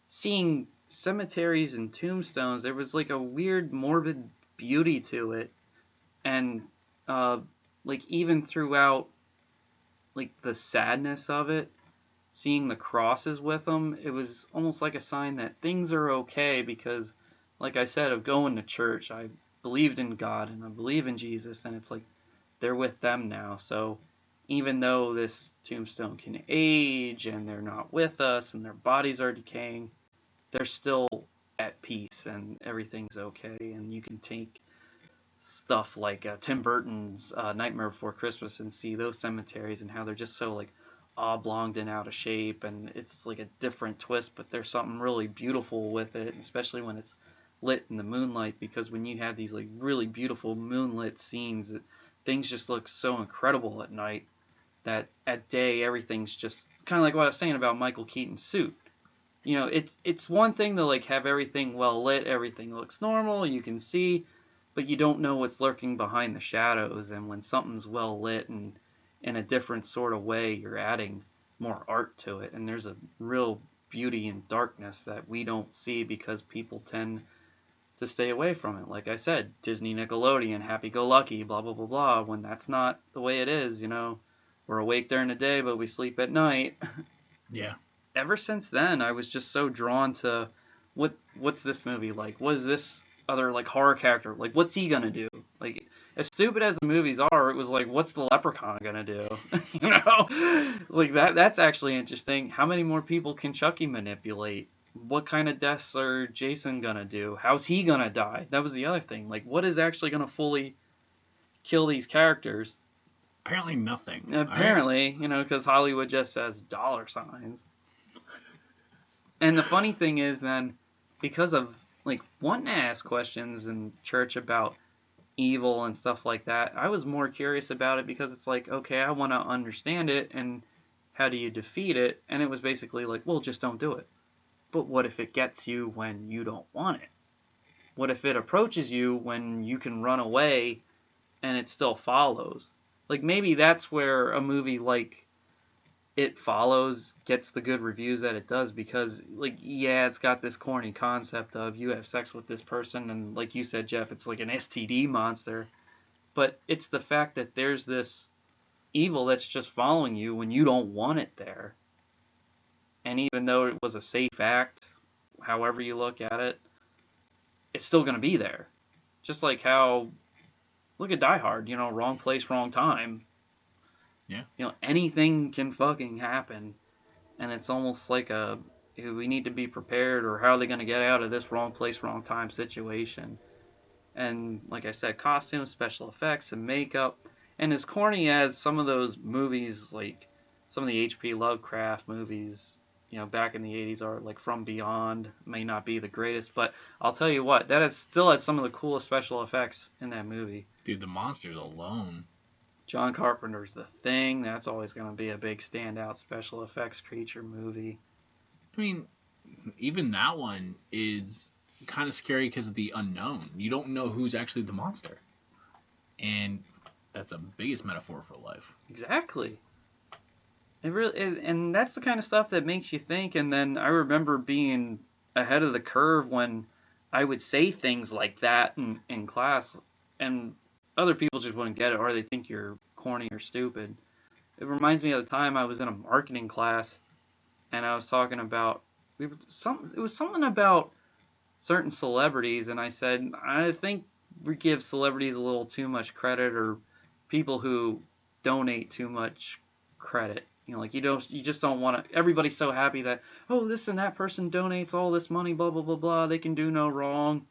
seeing cemeteries and tombstones. There was like a weird morbid beauty to it, and like even throughout like the sadness of it, seeing the crosses with them, it was almost like a sign that things are okay, because, like I said, of going to church, I believed in God and I believe in Jesus, and it's like they're with them now. So even though this tombstone can age and they're not with us and their bodies are decaying, they're still at peace and everything's okay. And you can take stuff like Tim Burton's Nightmare Before Christmas and see those cemeteries and how they're just so like oblonged and out of shape, and it's like a different twist, but there's something really beautiful with it, especially when it's lit in the moonlight, because when you have these like really beautiful moonlit scenes, things just look so incredible at night that at day everything's just kind of like what I was saying about Michael Keaton's suit. It's one thing to like have everything well lit, everything looks normal, you can see, but you don't know what's lurking behind the shadows. And when something's well lit and in a different sort of way, you're adding more art to it. And there's a real beauty in darkness that we don't see because people tend to stay away from it. Like I said, Disney, Nickelodeon, happy-go-lucky, blah, blah, blah, blah, when that's not the way it is, We're awake during the day, but we sleep at night. Yeah. Ever since then, I was just so drawn to what's this movie like? What is this other like horror character? Like, what's he gonna do? Like, as stupid as the movies are, it was like, what's the leprechaun gonna do? Like that's actually interesting. How many more people can Chucky manipulate? What kind of deaths are Jason gonna do? How's he gonna die? That was the other thing. Like, what is actually gonna fully kill these characters? Apparently nothing. Apparently, because Hollywood just says dollar signs. And the funny thing is then, because of like wanting to ask questions in church about evil and stuff like that, I was more curious about it because it's like, okay, I want to understand it, and how do you defeat it? And it was basically like, well, just don't do it. But what if it gets you when you don't want it? What if it approaches you when you can run away and it still follows? Like, maybe that's where a movie like It Follows gets the good reviews that it does, because, like, yeah, it's got this corny concept of you have sex with this person, and like you said, Jeff, it's like an STD monster. But it's the fact that there's this evil that's just following you when you don't want it there. And even though it was a safe act, however you look at it, it's still going to be there. Just like how, look at Die Hard, wrong place, wrong time. Yeah. Anything can fucking happen, and it's almost like we need to be prepared, or how are they going to get out of this wrong place, wrong time situation. And like I said, costumes, special effects, and makeup. And as corny as some of those movies, like some of the H.P. Lovecraft movies, back in the 80s are, like From Beyond, may not be the greatest, but I'll tell you what, that is still had some of the coolest special effects in that movie. Dude, the monsters alone. John Carpenter's The Thing, that's always going to be a big standout special effects creature movie. I mean, even that one is kind of scary because of the unknown. You don't know who's actually the monster. And that's a biggest metaphor for life. Exactly. It really is, and that's the kind of stuff that makes you think. And then I remember being ahead of the curve when I would say things like that in class, and other people just wouldn't get it, or they think you're corny or stupid. It reminds me of the time I was in a marketing class, and I was talking about it was something about certain celebrities, and I said I think we give celebrities a little too much credit, or people who donate too much credit. Like you just don't want to. Everybody's so happy that, oh, this and that person donates all this money, blah blah blah blah. They can do no wrong.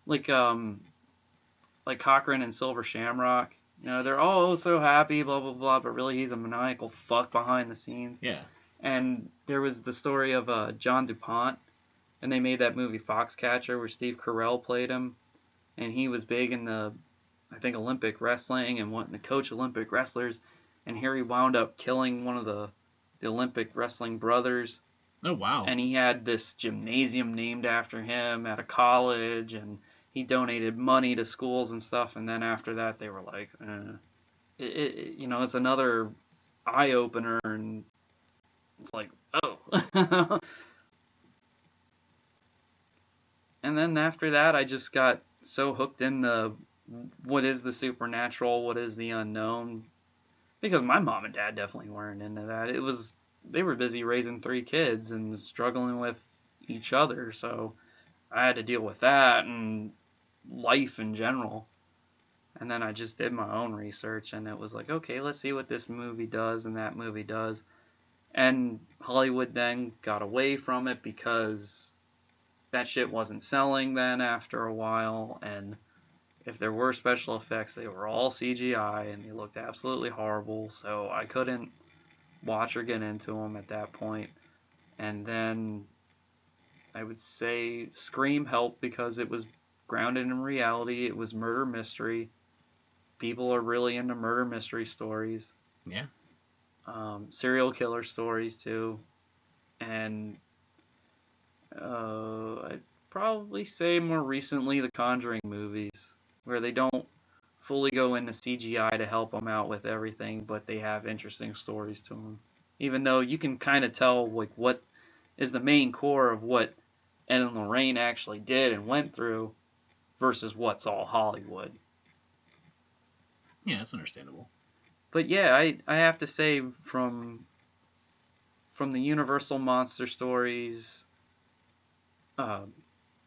Like Cochran and Silver Shamrock. They're all so happy, blah blah blah, but really he's a maniacal fuck behind the scenes. Yeah. And there was the story of John DuPont, and they made that movie Foxcatcher where Steve Carell played him, and he was big in the, I think, Olympic wrestling and wanting to coach Olympic wrestlers. And here he wound up killing one of the Olympic wrestling brothers. Oh, wow. And he had this gymnasium named after him at a college, and he donated money to schools and stuff. And then after that, they were like, it's another eye opener, and it's like, oh. And then after that, I just got so hooked in the what is the supernatural, what is the unknown. Because my mom and dad definitely weren't into that. They were busy raising 3 kids and struggling with each other, so I had to deal with that and life in general. And then I just did my own research, and it was like, okay, let's see what this movie does and that movie does. And Hollywood then got away from it because that shit wasn't selling then after a while, and if there were special effects, they were all CGI, and they looked absolutely horrible, so I couldn't watch or get into them at that point. And then I would say Scream helped because it was grounded in reality. It was murder mystery. People are really into murder mystery stories. Yeah. Serial killer stories, too. And I'd probably say more recently the Conjuring movies, where they don't fully go into CGI to help them out with everything, but they have interesting stories to them. Even though you can kind of tell like what is the main core of what Ed and Lorraine actually did and went through versus what's all Hollywood. Yeah, that's understandable. But yeah, I have to say from the Universal monster stories,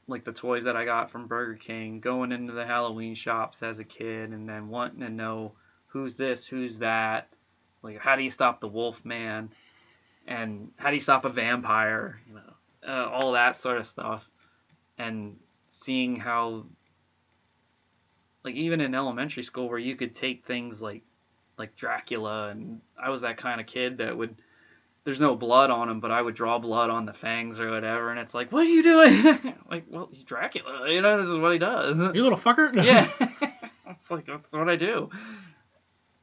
like the toys that I got from Burger King, going into the Halloween shops as a kid, and then wanting to know who's this, who's that, like how do you stop the Wolf Man, and how do you stop a vampire, all that sort of stuff, and seeing how, like even in elementary school where you could take things like Dracula, and I was that kind of kid that would, there's no blood on him, but I would draw blood on the fangs or whatever, and it's like, what are you doing? Like, well, he's Dracula, this is what he does. You little fucker. Yeah. It's like, that's what I do.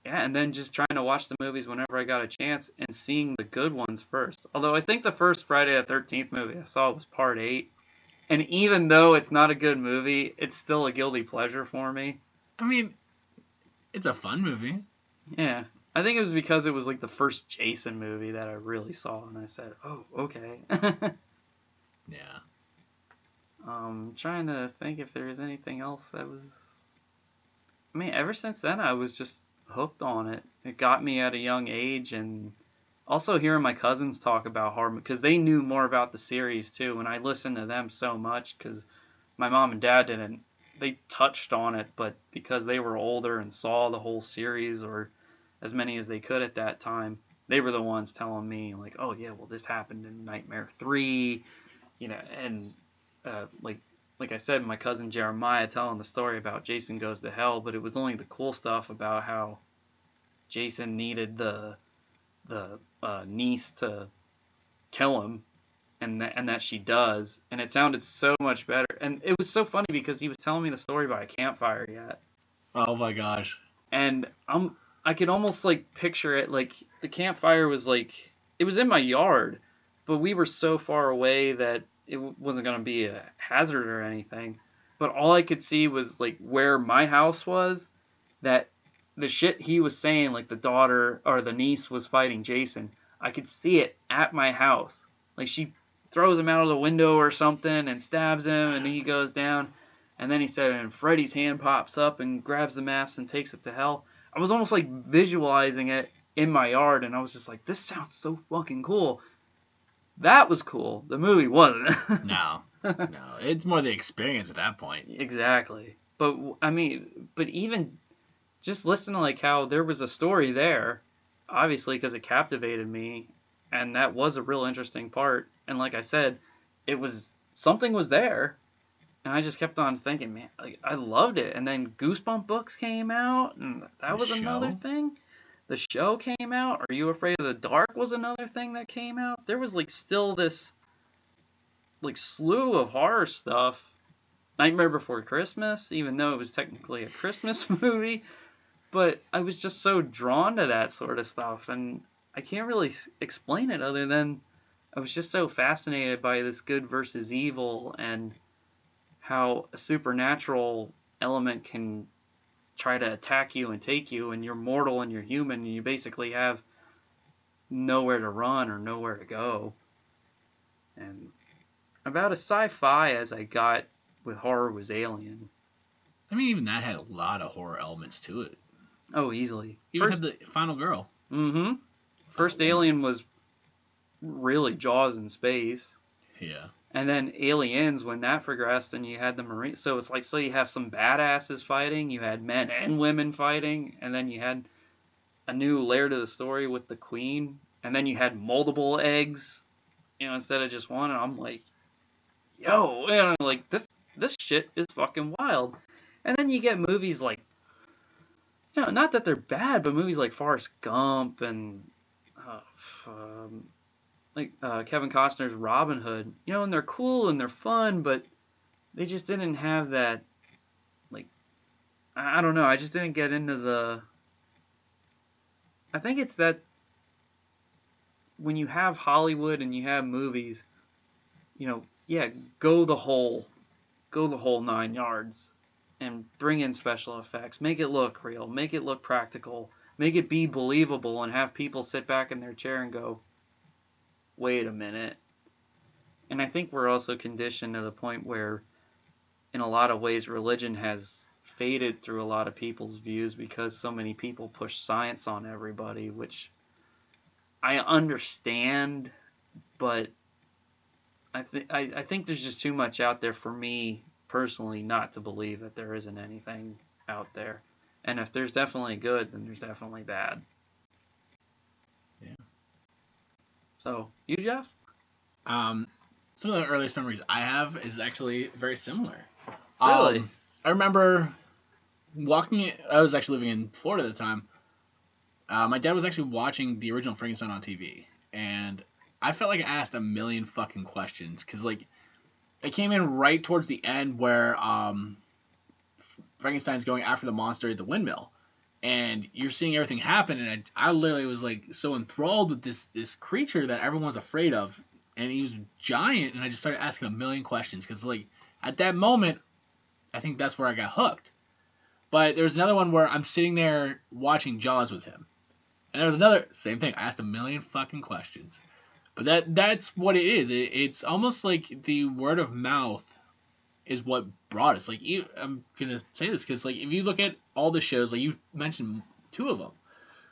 Yeah, and then just trying to watch the movies whenever I got a chance and seeing the good ones first. Although I think the first Friday the 13th movie I saw was Part 8. And even though it's not a good movie, it's still a guilty pleasure for me. I mean, it's a fun movie. Yeah. I think it was because it was like the first Jason movie that I really saw, and I said, oh, okay. Yeah. Trying to think if there was anything else that was... I mean, ever since then, I was just hooked on it. It got me at a young age, and also hearing my cousins talk about horror, because they knew more about the series, too, and I listened to them so much, because my mom and dad didn't. They touched on it, but because they were older and saw the whole series, or as many as they could at that time. They were the ones telling me like, oh yeah, well this happened in Nightmare 3, and like I said, my cousin Jeremiah telling the story about Jason Goes to Hell, but it was only the cool stuff about how Jason needed the niece to kill him, and that she does, and it sounded so much better, and it was so funny because he was telling me the story by a campfire yet, Oh my gosh. and I could almost like picture it, like the campfire was like it was in my yard, but we were so far away that it wasn't gonna be a hazard or anything, but all I could see was like where my house was, that the shit he was saying, like the daughter or the niece was fighting Jason, I could see it at my house. Like she throws him out of the window or something and stabs him, and he goes down. And then he said, and Freddy's hand pops up and grabs the mask and takes it to hell. I was almost like visualizing it in my yard, and I was just like, this sounds so fucking cool. That was cool. The movie wasn't. No. It's more the experience at that point. Exactly. But I mean, but even just listen to like how there was a story there, obviously because it captivated me, and that was a real interesting part. And like I said, it was something was there, and I just kept on thinking, man, like I loved it. And then Goosebump books came out, and that was another thing. The show came out. Are You Afraid of the Dark was another thing that came out. There was like still this like slew of horror stuff. Nightmare Before Christmas, even though it was technically a Christmas movie, but I was just so drawn to that sort of stuff, and I can't really explain it other than I was just so fascinated by this good versus evil and how a supernatural element can try to attack you and take you, and you're mortal and you're human, and you basically have nowhere to run or nowhere to go. And about as sci-fi as I got with horror was Alien. I mean, even that had a lot of horror elements to it. Oh, easily. Even had the final girl. Mm-hmm. First Alien was really Jaws in space. Yeah. And then Aliens, when that progressed, and you had the Marine. So it's like, so you have some badasses fighting, you had men and women fighting, and then you had a new layer to the story with the Queen, and then you had multiple eggs, instead of just one. And I'm like, yo, like this shit is fucking wild. And then you get movies like, not that they're bad, but movies like Forrest Gump and Kevin Costner's Robin Hood, and they're cool and they're fun, but they just didn't have that, like, I don't know, I just didn't get into I think it's that when you have Hollywood and you have movies, go the whole 9 yards and bring in special effects, make it look real, make it look practical, make it be believable, and have people sit back in their chair and go, wait a minute. And I think we're also conditioned to the point where, in a lot of ways, religion has faded through a lot of people's views because so many people push science on everybody, which I understand, but I think there's just too much out there for me personally not to believe that there isn't anything out there. And if there's definitely good, then there's definitely bad. Yeah. So, you, Jeff? Some of the earliest memories I have is actually very similar. Really? I remember I was actually living in Florida at the time. My dad was actually watching the original Frankenstein on TV, and I felt like I asked a million fucking questions, because, like, it came in right towards the end where Frankenstein's going after the monster at the windmill, and you're seeing everything happen, and I literally was, like, so enthralled with this creature that everyone's afraid of, and he was giant, and I just started asking a million questions, because, like, at that moment, I think that's where I got hooked. But there's another one where I'm sitting there watching Jaws with him, and there was another, same thing, I asked a million fucking questions. But that's what it is. It's almost like the word of mouth is what brought us. Like, I'm gonna say this because, like, if you look at all the shows, like you mentioned 2 of them.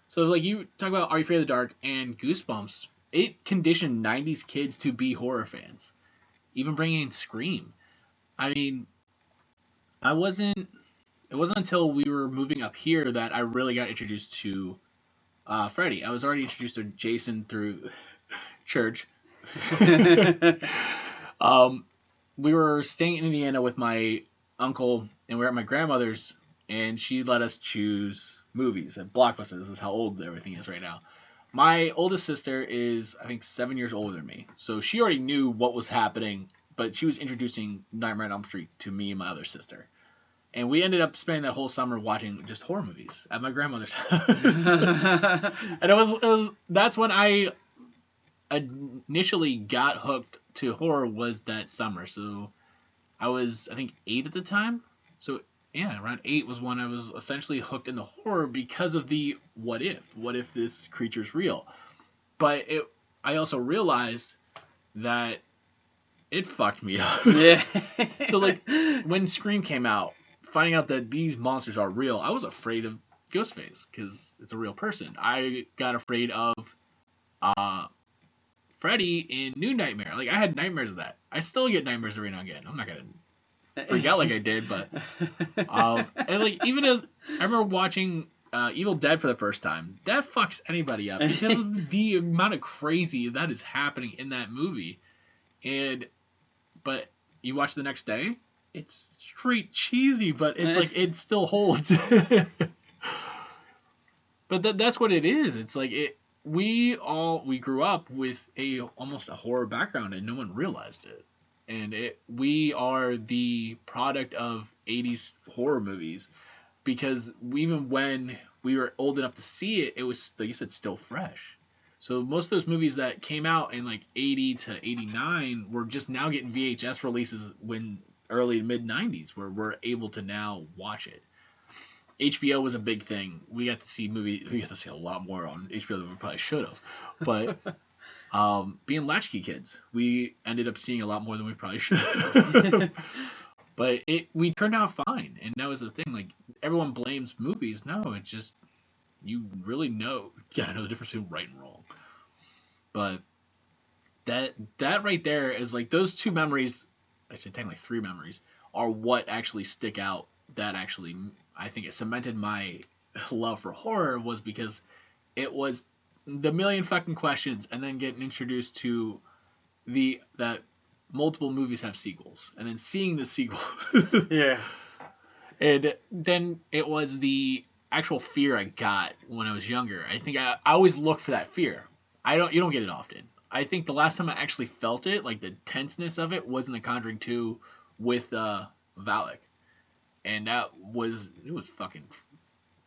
So, like, you talk about Are You Afraid of the Dark and Goosebumps. It conditioned 90s kids to be horror fans. Even bringing in Scream. I mean, it wasn't until we were moving up here that I really got introduced to Freddy. I was already introduced to Jason through church. We were staying in Indiana with my uncle, and we were at my grandmother's, and she let us choose movies at Blockbuster. This is how old everything is right now. My oldest sister is, I think, 7 years older than me, so she already knew what was happening, but she was introducing Nightmare on Elm Street to me and my other sister. And we ended up spending that whole summer watching just horror movies at my grandmother's house. And it was that's when I initially got hooked to horror, was that summer. So I was, I think, 8 at the time. So yeah, around 8 was when I was essentially hooked into horror because of the what if this creature's real. But I also realized that it fucked me up. Yeah. So like when Scream came out, finding out that these monsters are real, I was afraid of Ghostface because it's a real person. I got afraid of Freddy in New Nightmare. Like, I had nightmares of that. I still get nightmares every now and again. I'm not gonna freak out like I did, but and like even as I remember watching Evil Dead for the first time, that fucks anybody up because of the amount of crazy that is happening in that movie. But you watch the next day, it's straight cheesy, but it's like it still holds. But that's what it is. It's like we grew up with almost a horror background, and no one realized it. And we are the product of 80s horror movies, because even when we were old enough to see it, it was, like you said, still fresh. So most of those movies that came out in like 80 to 89 were just now getting VHS releases when early to mid 90s, where we're able to now watch it. HBO was a big thing. We got to see a lot more on HBO than we probably should have. But being latchkey kids, we ended up seeing a lot more than we probably should have. But we turned out fine, and that was the thing. Like, everyone blames movies. No, it's just you really gotta know the difference between right and wrong. But that right there is like those two memories, actually technically 3 memories, are what actually stick out. That actually, I think, it cemented my love for horror, was because it was the million fucking questions, and then getting introduced to that multiple movies have sequels, and then seeing the sequel. Yeah. And then it was the actual fear I got when I was younger. I think I always look for that fear. You don't get it often. I think the last time I actually felt it, like the tenseness of it, was in The Conjuring 2 with Valak. And it was fucking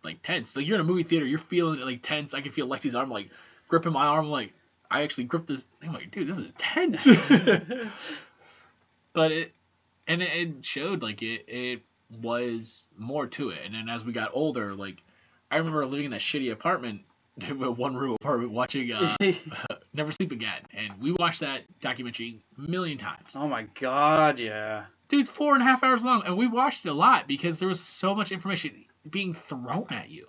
like tense. Like, you're in a movie theater, you're feeling it like tense. I can feel Lexi's arm like gripping my arm. Like, I actually gripped this. I'm like, dude, this is tense. But it showed like it was more to it. And then as we got older, like, I remember living in that shitty apartment, one room apartment, watching Never Sleep Again, and we watched that documentary a million times. Oh my god, yeah. Dude, 4.5 hours long, and we watched it a lot because there was so much information being thrown at you.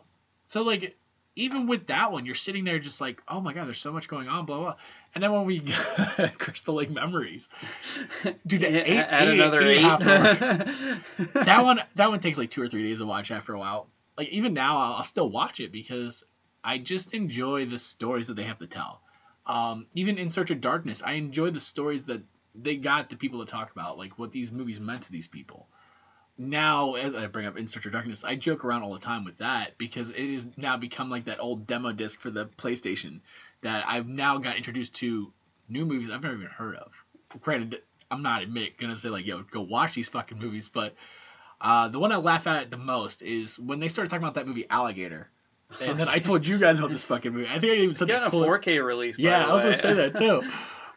So, like, even with that one, you're sitting there just like, oh my god, there's so much going on, blah blah. And then when we got Crystal Lake Memories, dude, add another 8. that one takes like 2 or 3 days to watch after a while. Like, even now, I'll still watch it because I just enjoy the stories that they have to tell. Even In Search of Darkness, I enjoy the stories that they got the people to talk about, like what these movies meant to these people. Now, as I bring up In Search of Darkness, I joke around all the time with that because it has now become like that old demo disc for the PlayStation that I've now got introduced to new movies I've never even heard of. Granted, I'm not gonna say like, yo, go watch these fucking movies, but the one I laugh at the most is when they started talking about that movie Alligator. And then I told you guys about this fucking movie. I think I even said that. Got a 4K release. Yeah, I was gonna say that too.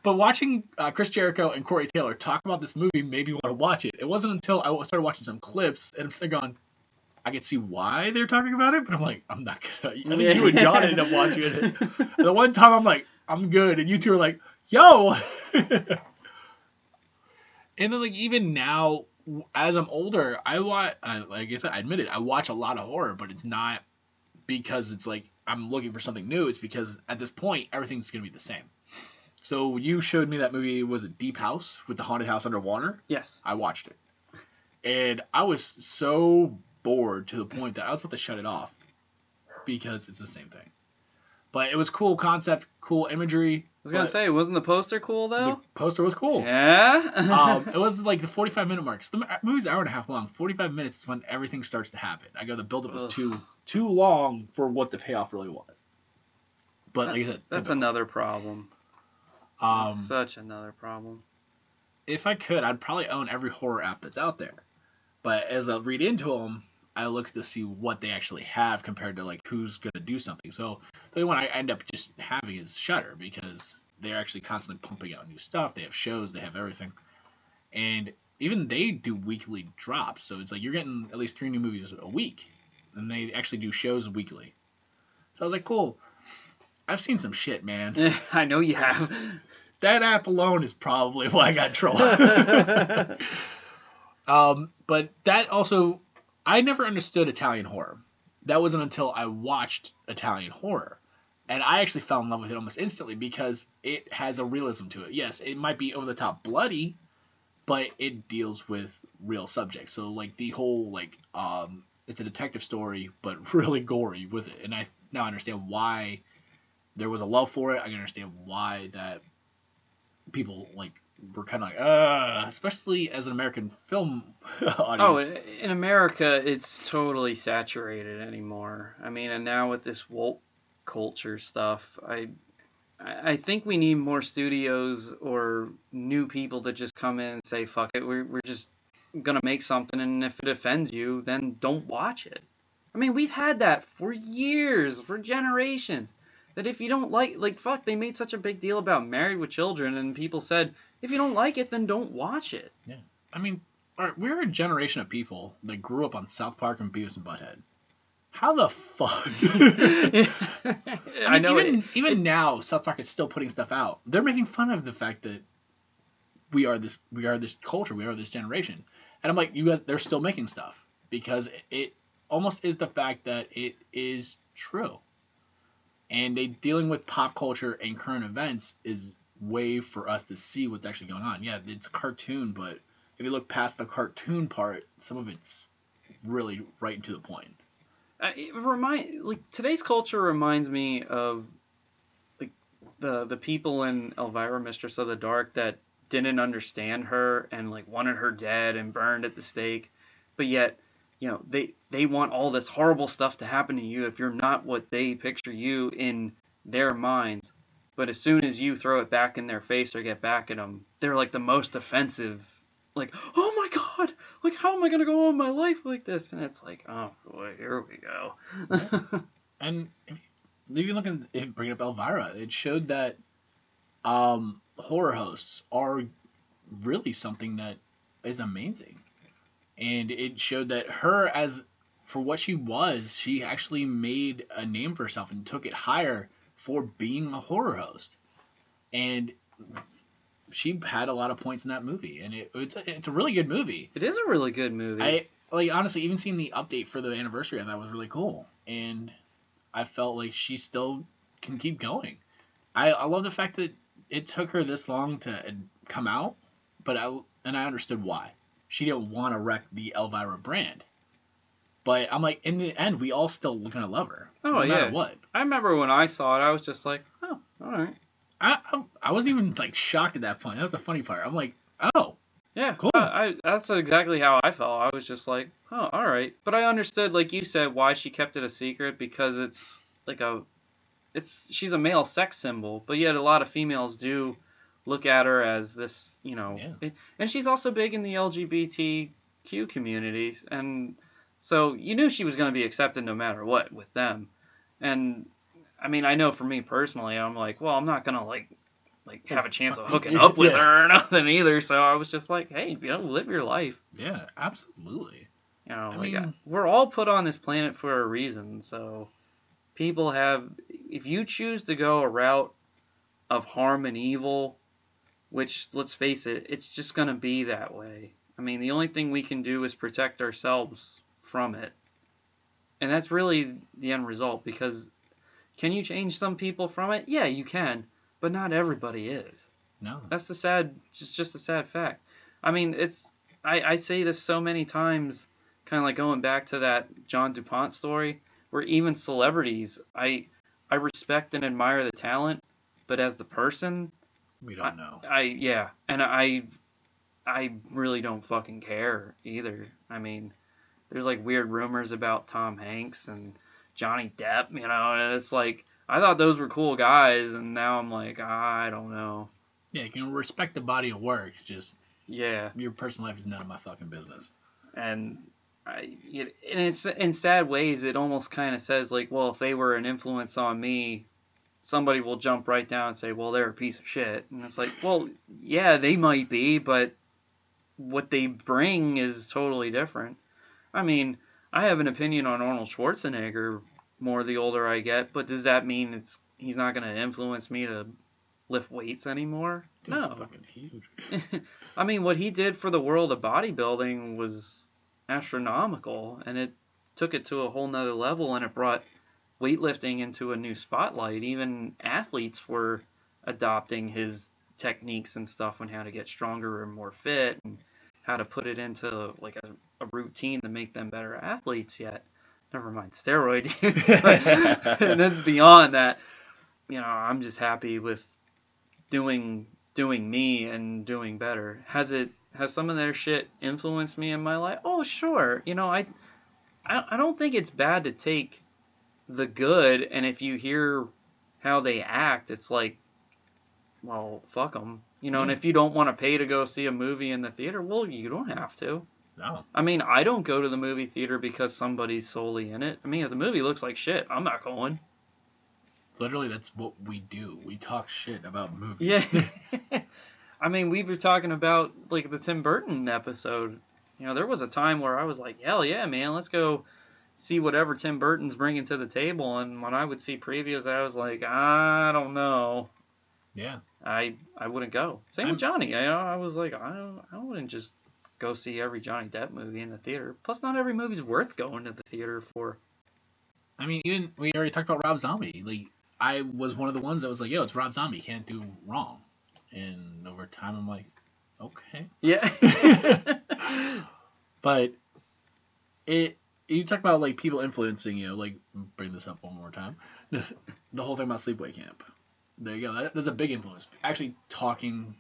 But watching Chris Jericho and Corey Taylor talk about this movie made me want to watch it. It wasn't until I started watching some clips and I'm sitting going, I could see why they're talking about it, but I'm like, I'm not gonna. I think you and John ended up watching it. The one time I'm like, I'm good, and you two are like, yo. And then, like, even now, as I'm older, I watch. Like I said, I admit it. I watch a lot of horror, but it's not because it's like I'm looking for something new. It's because at this point, everything's gonna be the same. So you showed me that movie, was it Deep House, with the haunted house underwater? Yes. I watched it. And I was so bored to the point that I was about to shut it off because it's the same thing. But it was cool concept, cool imagery. I was gonna say, wasn't the poster cool though? The poster was cool. Yeah. It was like the 45-minute mark. So the movie's an hour and a half long. 45 minutes is when everything starts to happen. I go, the build-up was too long for what the payoff really was. But like I said, that's another problem. Such another problem. If I could, I'd probably own every horror app that's out there. But as I read into them, I look to see what they actually have compared to like who's gonna do something. So the only one I end up just having is Shudder because they're actually constantly pumping out new stuff. They have shows, they have everything, and even they do weekly drops. So it's like you're getting at least 3 new movies a week, and they actually do shows weekly. So I was like, cool. I've seen some shit, man. I know you have. That app alone is probably why I got in trouble. But that also, I never understood Italian horror. That wasn't until I watched Italian horror. And I actually fell in love with it almost instantly because it has a realism to it. Yes, it might be over the top bloody, but it deals with real subjects. So like the whole it's a detective story, but really gory with it. And I now understand why there was a love for it. I can understand why that people were kind of especially as an American film audience. Oh, in America, it's totally saturated anymore. I mean, and now with this woke culture stuff, I think we need more studios or new people to just come in and say, fuck it, we're just gonna make something, and if it offends you, then don't watch it. I mean, we've had that for years, for generations. That if you don't fuck, they made such a big deal about Married with Children, and people said, if you don't like it, then don't watch it. Yeah. I mean, we're a generation of people that grew up on South Park and Beavis and Butthead. How the fuck? I know. Even now, South Park is still putting stuff out. They're making fun of the fact that we are this culture, we are this generation. And I'm like, you guys, they're still making stuff because it almost is the fact that it is true. And dealing with pop culture and current events is way for us to see what's actually going on. Yeah, it's a cartoon, but if you look past the cartoon part, some of it's really right to the point. Today's culture reminds me of the people in Elvira, Mistress of the Dark, that didn't understand her and wanted her dead and burned at the stake, but yet they want all this horrible stuff to happen to you if you're not what they picture you in their minds. But as soon as you throw it back in their face or get back at them, they're the most offensive. Oh my god! How am I gonna go on my life like this? And it's oh boy, here we go. And if you look at bringing up Elvira, it showed that horror hosts are really something that is amazing. And it showed that her, for what she was, she actually made a name for herself and took it higher for being a horror host. And she had a lot of points in that movie. And it's a really good movie. It is a really good movie. Honestly, even seeing the update for the anniversary, I thought was really cool. And I felt like she still can keep going. I love the fact that it took her this long to come out, but I understood why. She didn't want to wreck the Elvira brand. But I'm like, in the end, we all still gonna love her. Oh, no yeah. matter what. I remember when I saw it, I was just like, oh, alright. I wasn't even shocked at that point. That was the funny part. I'm like, oh. Yeah, cool. That's exactly how I felt. I was just like, oh, alright. But I understood, like you said, why she kept it a secret, because she's a male sex symbol, but yet a lot of females do look at her as this, and she's also big in the LGBTQ community, and so you knew she was going to be accepted no matter what with them. And I mean, I know for me personally, I'm like, well, I'm not going to have a chance of hooking up with her or nothing either, so I was just like, hey, live your life. Yeah, absolutely. We're all put on this planet for a reason, so people if you choose to go a route of harm and evil, which, let's face it, it's just going to be that way. I mean, the only thing we can do is protect ourselves from it. And that's really the end result, because can you change some people from it? Yeah, you can, but not everybody is. No. That's just a sad fact. I mean, I say this so many times, kind of like going back to that John DuPont story, where even celebrities, I respect and admire the talent, but as the person, We don't know. yeah, and I really don't fucking care either. I mean, there's like weird rumors about Tom Hanks and Johnny Depp, you know, and it's like I thought those were cool guys, and now I'm like, I don't know. Yeah, you can respect the body of work, just Yeah, your personal life is none of my fucking business. and and it's in sad ways. It almost kind of says like, well, if they were an influence on me, somebody will jump right down and say, well, they're a piece of shit, and it's like, well, yeah, they might be, but what they bring is totally different. I mean, I have an opinion on Arnold Schwarzenegger more the older I get, but does that mean he's not going to influence me to lift weights anymore? Dude's No. fucking huge. I mean, what he did for the world of bodybuilding was astronomical, and it took it to a whole nother level, and it brought weightlifting into a new spotlight. Even athletes were adopting his techniques and stuff on how to get stronger and more fit, and how to put it into like a routine to make them better athletes. Yet, never mind steroid use, but that's beyond that. You know, I'm just happy with doing me and doing better. Has some of their shit influenced me in my life? Oh, sure. You know, I don't think it's bad to take the good, and if you hear how they act, it's like, well, fuck them. You know, and if you don't want to pay to go see a movie in the theater, well, you don't have to. No. I mean, I don't go to the movie theater because somebody's solely in it. I mean, if the movie looks like shit, I'm not going. Literally, that's what we do. We talk shit about movies. Yeah. I mean, we were talking about, like, the Tim Burton episode. You know, there was a time where I was like, hell yeah, man, let's go see whatever Tim Burton's bringing to the table. And when I would see previews, I was like, I don't know. Yeah. I wouldn't go. Same with Johnny. I was like, I wouldn't just go see every Johnny Depp movie in the theater. Plus, not every movie's worth going to the theater for. I mean, even we already talked about Rob Zombie. Like, I was one of the ones that was like, yo, it's Rob Zombie, can't do wrong. And over time, I'm like, okay. Yeah. But you talk about like people influencing you. Like, bring this up one more time. The whole thing about Sleepaway Camp. There you go. That's a big influence. Actually, talking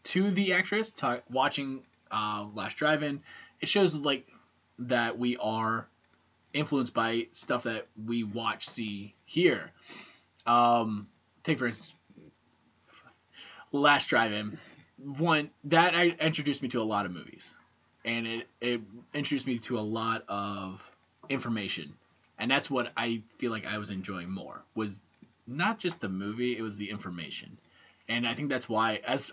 to the actress, watching Last Drive-In, it shows like that we are influenced by stuff that we watch, see, hear. Take for instance, Last Drive-In. One that introduced me to a lot of movies, and it introduced me to a lot of information, and that's what I feel like I was enjoying more, was not just the movie, it was the information. And I think that's why as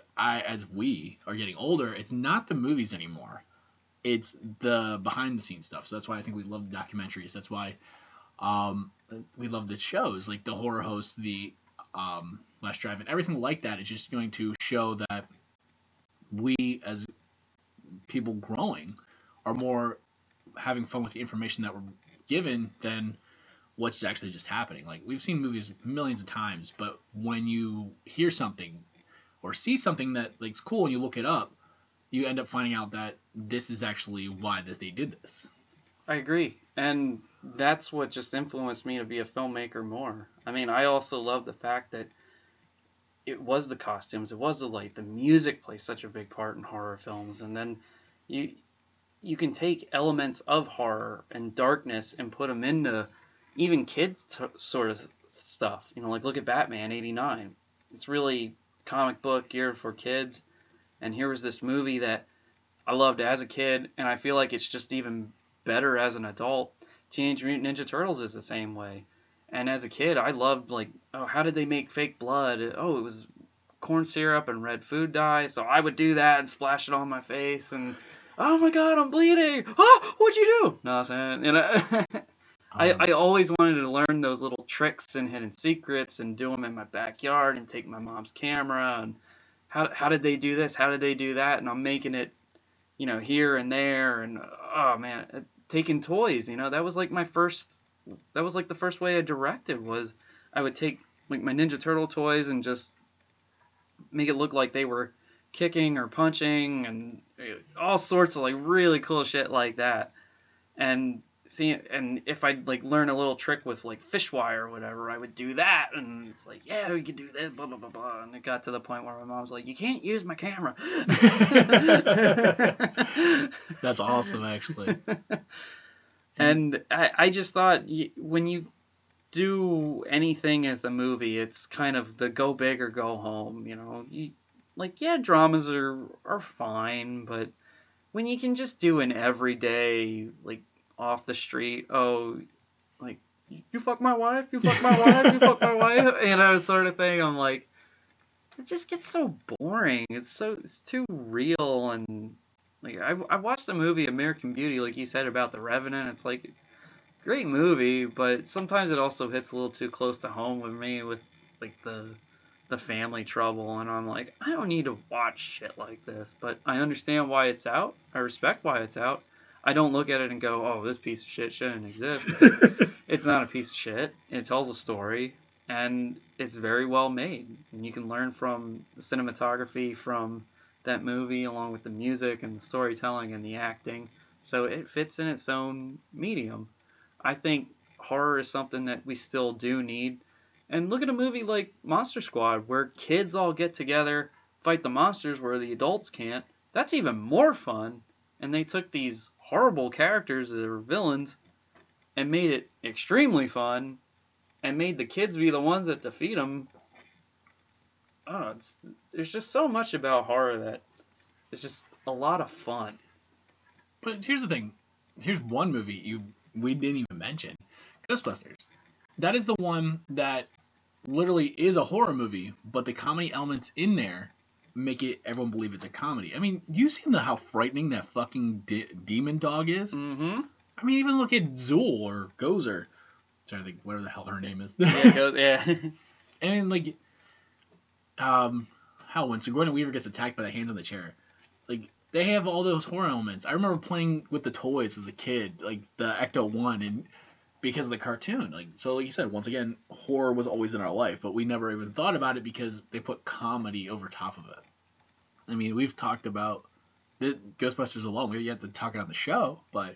we are getting older, it's not the movies anymore, it's the behind the scenes stuff. So that's why I think we love documentaries. That's why we love the shows like the horror host, the Last Drive, and everything like that is just going to show that we as people growing are more having fun with the information that we're given than what's actually just happening. Like, we've seen movies millions of times, but when you hear something or see something that like's cool and you look it up, you end up finding out that this is actually why they did this. I agree. And that's what just influenced me to be a filmmaker more. I mean, I also love the fact that it was the costumes, it was the light, the music plays such a big part in horror films, and then you can take elements of horror and darkness and put them into even kids sort of stuff. You know, like look at Batman '89. It's really comic book geared for kids, and here was this movie that I loved as a kid, and I feel like it's just even better as an adult. Teenage Mutant Ninja Turtles is the same way. And as a kid, I loved, like, oh, how did they make fake blood? Oh, it was corn syrup and red food dye, so I would do that and splash it on my face, and, oh my god, I'm bleeding! Oh, what'd you do? Nothing, you know? I always wanted to learn those little tricks and hidden secrets and do them in my backyard and take my mom's camera, and how did they do this? How did they do that? And I'm making it, you know, here and there, and, oh man, taking toys, you know, that was like the first way I directed, was I would take like my Ninja Turtle toys and just make it look like they were kicking or punching and all sorts of like really cool shit like that. And see, and if I'd like learn a little trick with like fish wire or whatever, I would do that, and it's like, yeah, we could do this, blah blah blah blah, and it got to the point where my mom's like, you can't use my camera. That's awesome, actually. And I just thought when you do anything as a movie, it's kind of the go big or go home. You know, yeah, dramas are fine, but when you can just do an everyday, like, off the street, oh, like, you fuck my wife, you fuck my wife, you fuck my wife, you know, sort of thing, I'm like, it just gets so boring. It's too real, and, like, I watched the movie American Beauty, like you said, about The Revenant. It's like, great movie, but sometimes it also hits a little too close to home with me with, like, the family trouble, and I'm like, I don't need to watch shit like this, but I understand why it's out. I respect why it's out. I don't look at it and go, oh, this piece of shit shouldn't exist. It's not a piece of shit. It tells a story, and it's very well made. And you can learn from the cinematography from that movie, along with the music and the storytelling and the acting. So it fits in its own medium. I think horror is something that we still do need. And look at a movie like Monster Squad, where kids all get together, fight the monsters where the adults can't. That's even more fun. And they took these horrible characters that are villains and made it extremely fun, and made the kids be the ones that defeat them. Oh, there's just so much about horror that it's just a lot of fun. But here's the thing. Here's one movie we didn't even mention. Ghostbusters. That is the one that literally is a horror movie, but the comedy elements in there make it everyone believe it's a comedy. I mean, you seen how frightening that fucking demon dog is? Mm-hmm. I mean, even look at Zool or Gozer. I'm trying to think whatever the hell her name is. Yeah. And like, when Sigourney Weaver gets attacked by the hands on the chair, like, they have all those horror elements. I remember playing with the toys as a kid, like the Ecto-1, and because of the cartoon. Like, so like you said, once again, horror was always in our life, but we never even thought about it because they put comedy over top of it. I mean, we've talked about Ghostbusters alone. We have to talk it on the show, but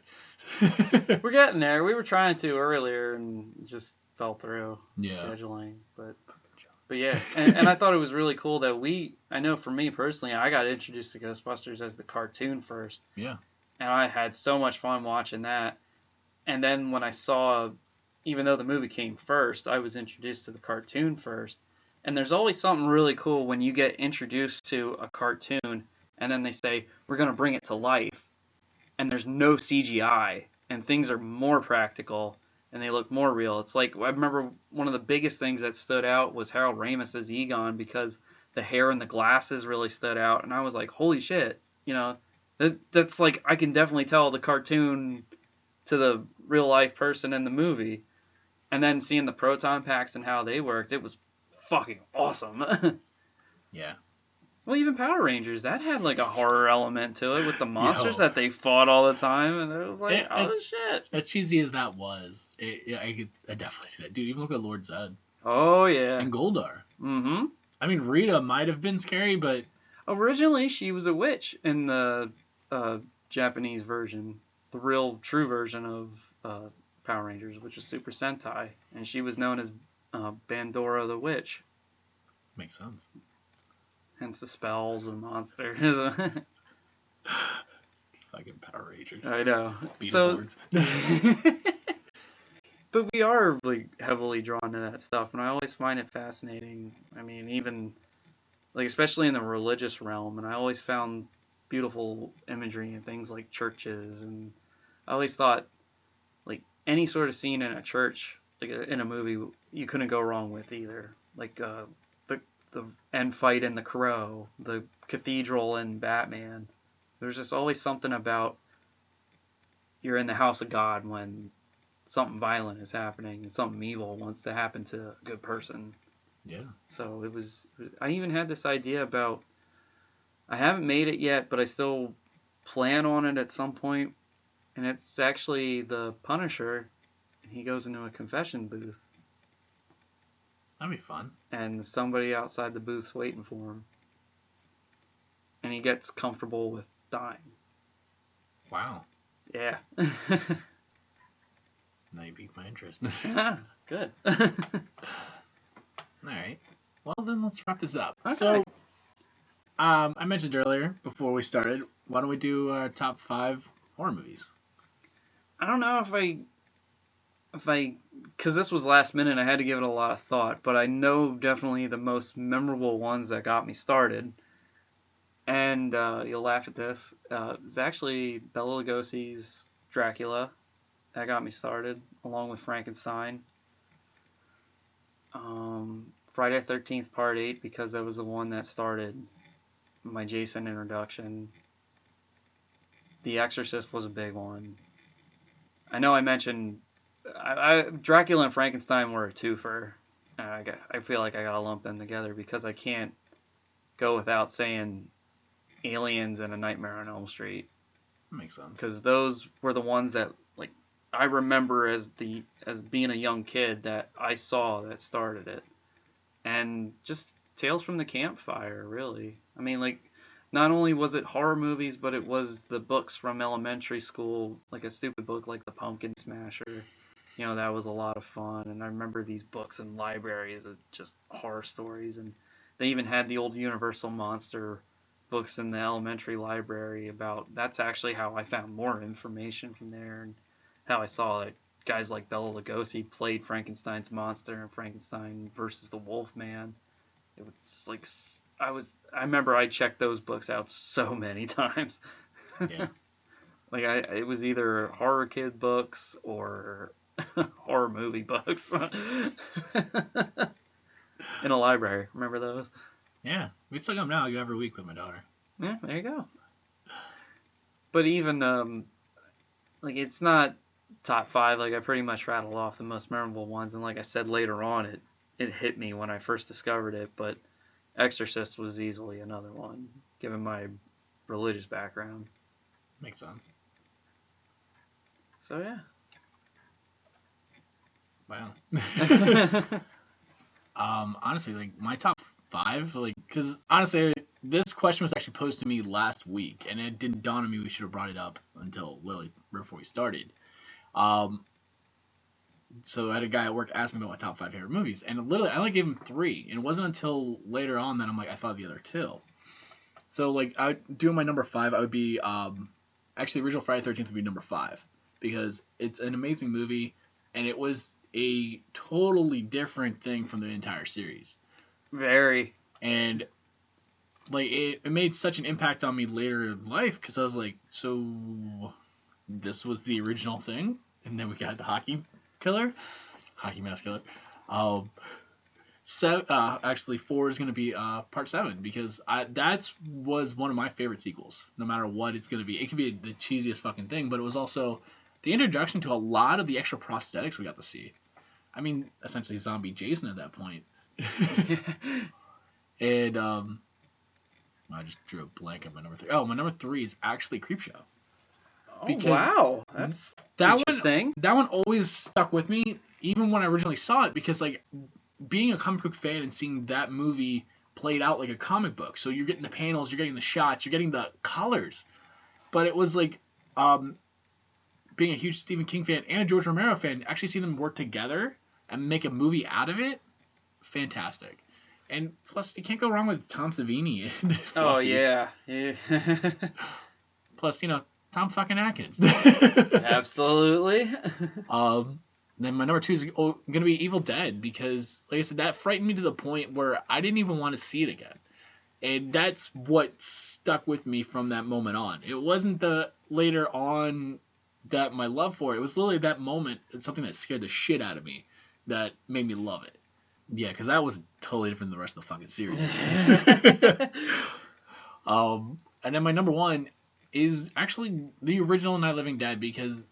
we're getting there. We were trying to earlier and just fell through scheduling, but yeah, and I thought it was really cool that I know for me personally, I got introduced to Ghostbusters as the cartoon first. Yeah. And I had so much fun watching that. And then when I saw, even though the movie came first, I was introduced to the cartoon first. And there's always something really cool when you get introduced to a cartoon and then they say, we're going to bring it to life. And there's no CGI and things are more practical and they look more real. It's like, I remember one of the biggest things that stood out was Harold Ramis as Egon, because the hair and the glasses really stood out. And I was like, holy shit, you know, that's like, I can definitely tell the cartoon to the real life person in the movie. And then seeing the proton packs and how they worked, it was fucking awesome. Yeah. Well, even Power Rangers, that had like a horror element to it with the monsters that they fought all the time, and it was like, shit. As cheesy as that was, I definitely see that. Dude, even look at Lord Zed. Oh, yeah. And Goldar. Mm-hmm. I mean, Rita might have been scary, but... Originally, she was a witch in the Japanese version, the real, true version of Power Rangers, which is Super Sentai, and she was known as Bandora the Witch. Makes sense. Hence the spells and monsters. Fucking Power Rangers. I know. Beetleborgs. But we are like heavily drawn to that stuff, and I always find it fascinating. I mean, even like especially in the religious realm, and I always found beautiful imagery in things like churches, and I always thought like any sort of scene in a church, like in a movie, you couldn't go wrong with either. Like the end fight in The Crow, the cathedral in Batman. There's just always something about you're in the house of God when something violent is happening and something evil wants to happen to a good person. Yeah. So I even had this idea about, I haven't made it yet, but I still plan on it at some point, and it's actually the Punisher, and he goes into a confession booth. That'd be fun. And somebody outside the booth's waiting for him. And he gets comfortable with dying. Wow. Yeah. Now you piqued my interest. Good. All right. Well, then let's wrap this up. Okay. So, I mentioned earlier before we started, why don't we do our top 5 horror movies? I don't know if I, because this was last minute, I had to give it a lot of thought, but I know definitely the most memorable ones that got me started. And you'll laugh at this. It's actually Bela Lugosi's Dracula that got me started, along with Frankenstein. Friday the 13th Part 8, because that was the one that started my Jason introduction. The Exorcist was a big one. I know I mentioned Dracula and Frankenstein were a twofer. I feel like I gotta lump them together because I can't go without saying Aliens and A Nightmare on Elm Street. That makes sense. Because those were the ones that like I remember as being a young kid that I saw that started it, and just Tales from the Campfire, really. I mean, like, not only was it horror movies, but it was the books from elementary school, like a stupid book like The Pumpkin Smasher. You know, that was a lot of fun, and I remember these books in libraries of just horror stories, and they even had the old Universal Monster books in the elementary library about, that's actually how I found more information from there, and how I saw that guys like Bela Lugosi played Frankenstein's monster and Frankenstein versus the Wolfman. It was like, I remember I checked those books out so many times. Yeah. Like it was either horror kid books or horror movie books in a library. Remember those? Yeah, we still come now. I go every week with my daughter. Yeah, there you go. But even like it's not top 5. Like I pretty much rattled off the most memorable ones, and like I said later on, it hit me when I first discovered it. But Exorcist was easily another one, given my religious background. Makes sense. So yeah. Wow. Honestly, like my top 5, like, because honestly, this question was actually posed to me last week, and it didn't dawn on me we should have brought it up until literally right before we started. So I had a guy at work ask me about my top 5 favorite movies, and literally I only gave him 3, and it wasn't until later on that I'm like, I thought of the other 2. So like I doing my number 5, I would be actually original Friday the 13th would be number 5 because it's an amazing movie, and it was a totally different thing from the entire series. Very. And like it made such an impact on me later in life because I was like, so this was the original thing, and then we got the hockey mask killer. Actually 4 is gonna be part 7 because that was one of my favorite sequels. No matter what it's gonna be, it could be the cheesiest fucking thing, but it was also the introduction to a lot of the extra prosthetics we got to see. I mean, essentially zombie Jason at that point. And I just drew a blank on my number 3. Oh, my number 3 is actually Creepshow. Oh, wow, that's interesting. That one always stuck with me, even when I originally saw it, because like being a comic book fan and seeing that movie played out like a comic book. So you're getting the panels, you're getting the shots, you're getting the colors. But it was like being a huge Stephen King fan and a George Romero fan, actually see them work together and make a movie out of it, fantastic. And plus, you can't go wrong with Tom Savini. Oh, yeah. Plus, Tom fucking Atkins. Absolutely. Then my number 2 is going to be Evil Dead because, like I said, that frightened me to the point where I didn't even want to see it again. And that's what stuck with me from that moment on. It wasn't the later on that my love for it. It was literally that moment. It's something that scared the shit out of me that made me love it. Yeah, because that was totally different than the rest of the fucking series. And then my number 1 is actually the original Night of the Living Dead because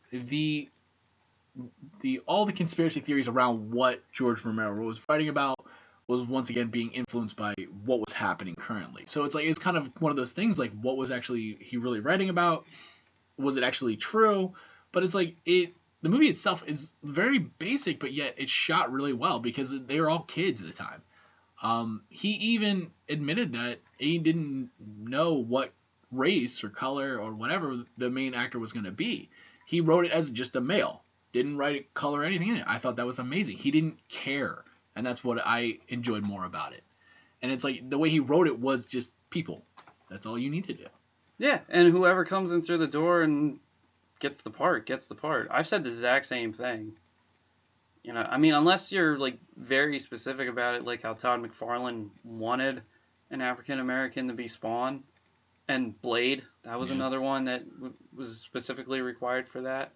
all the conspiracy theories around what George Romero was writing about was once again being influenced by what was happening currently. So it's kind of one of those things like what was actually he really writing about? Was it actually true? But it's like the movie itself is very basic, but yet it's shot really well because they were all kids at the time. He even admitted that he didn't know what race or color or whatever the main actor was going to be. He wrote it as just a male. didn't write color anything in it. I thought that was amazing. He didn't care, and that's what I enjoyed more about it. And it's like the way he wrote it was just people. That's all you need to do. Yeah, and whoever comes in through the door and gets the part. I've said the exact same thing. You know, I mean, unless you're like very specific about it, like how Todd McFarlane wanted an African American to be Spawn, and Blade, that was another one that was specifically required for that.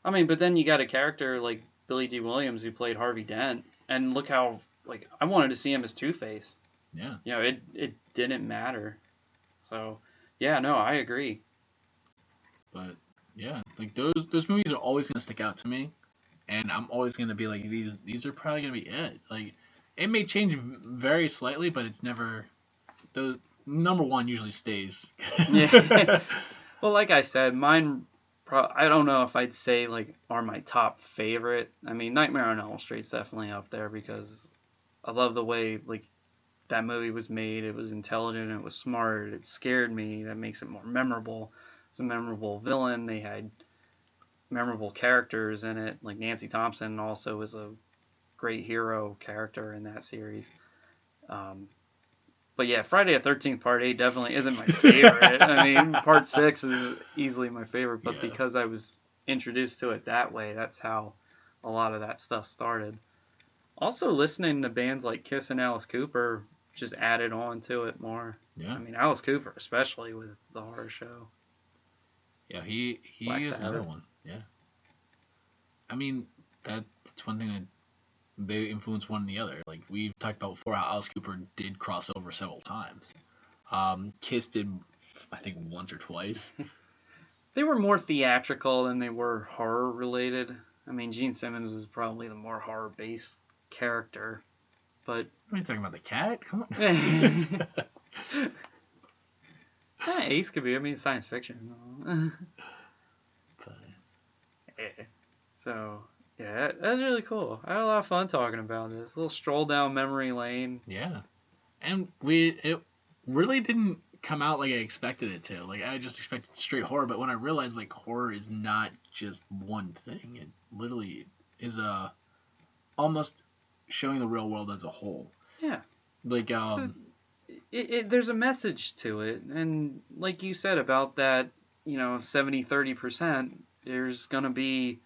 I mean, but then you got a character like Billy D. Williams who played Harvey Dent, and look how, like, I wanted to see him as Two-Face. Yeah. You know, it didn't matter. So, yeah, no, I agree. But yeah, like those movies are always gonna stick out to me, and I'm always gonna be like, these are probably gonna be it. Like, it may change very slightly, but it's never the number one usually stays. Yeah. Well, like I said, mine, I don't know if I'd say like are my top favorite. I mean, Nightmare on Elm Street's definitely up there because I love the way like that movie was made. It was intelligent. It was smart. It scared me. That makes it more memorable. It's a memorable villain. They had memorable characters in it. Like Nancy Thompson also is a great hero character in that series. But yeah, Friday the 13th Part 8 definitely isn't my favorite. I mean, Part 6 is easily my favorite, but because I was introduced to it that way, that's how a lot of that stuff started. Also, listening to bands like Kiss and Alice Cooper just added on to it more. Yeah. I mean, Alice Cooper, especially with the horror show. Yeah, he is another one. Yeah. I mean, that's one thing that they influence one and the other. Like we've talked about before, how Alice Cooper did cross over several times. Kiss did, I think, once or twice. They were more theatrical than they were horror related. I mean, Gene Simmons was probably the more horror based character, but. What are you talking about, the cat? Come on. Yeah, Ace could be. I mean, science fiction. But, yeah. So. Yeah, that's really cool. I had a lot of fun talking about this. A little stroll down memory lane. Yeah. And it really didn't come out like I expected it to. Like, I just expected straight horror, but when I realized, like, horror is not just one thing, it literally is almost showing the real world as a whole. Yeah. Like, there's a message to it, and like you said about that, 70-30%, there's gonna be,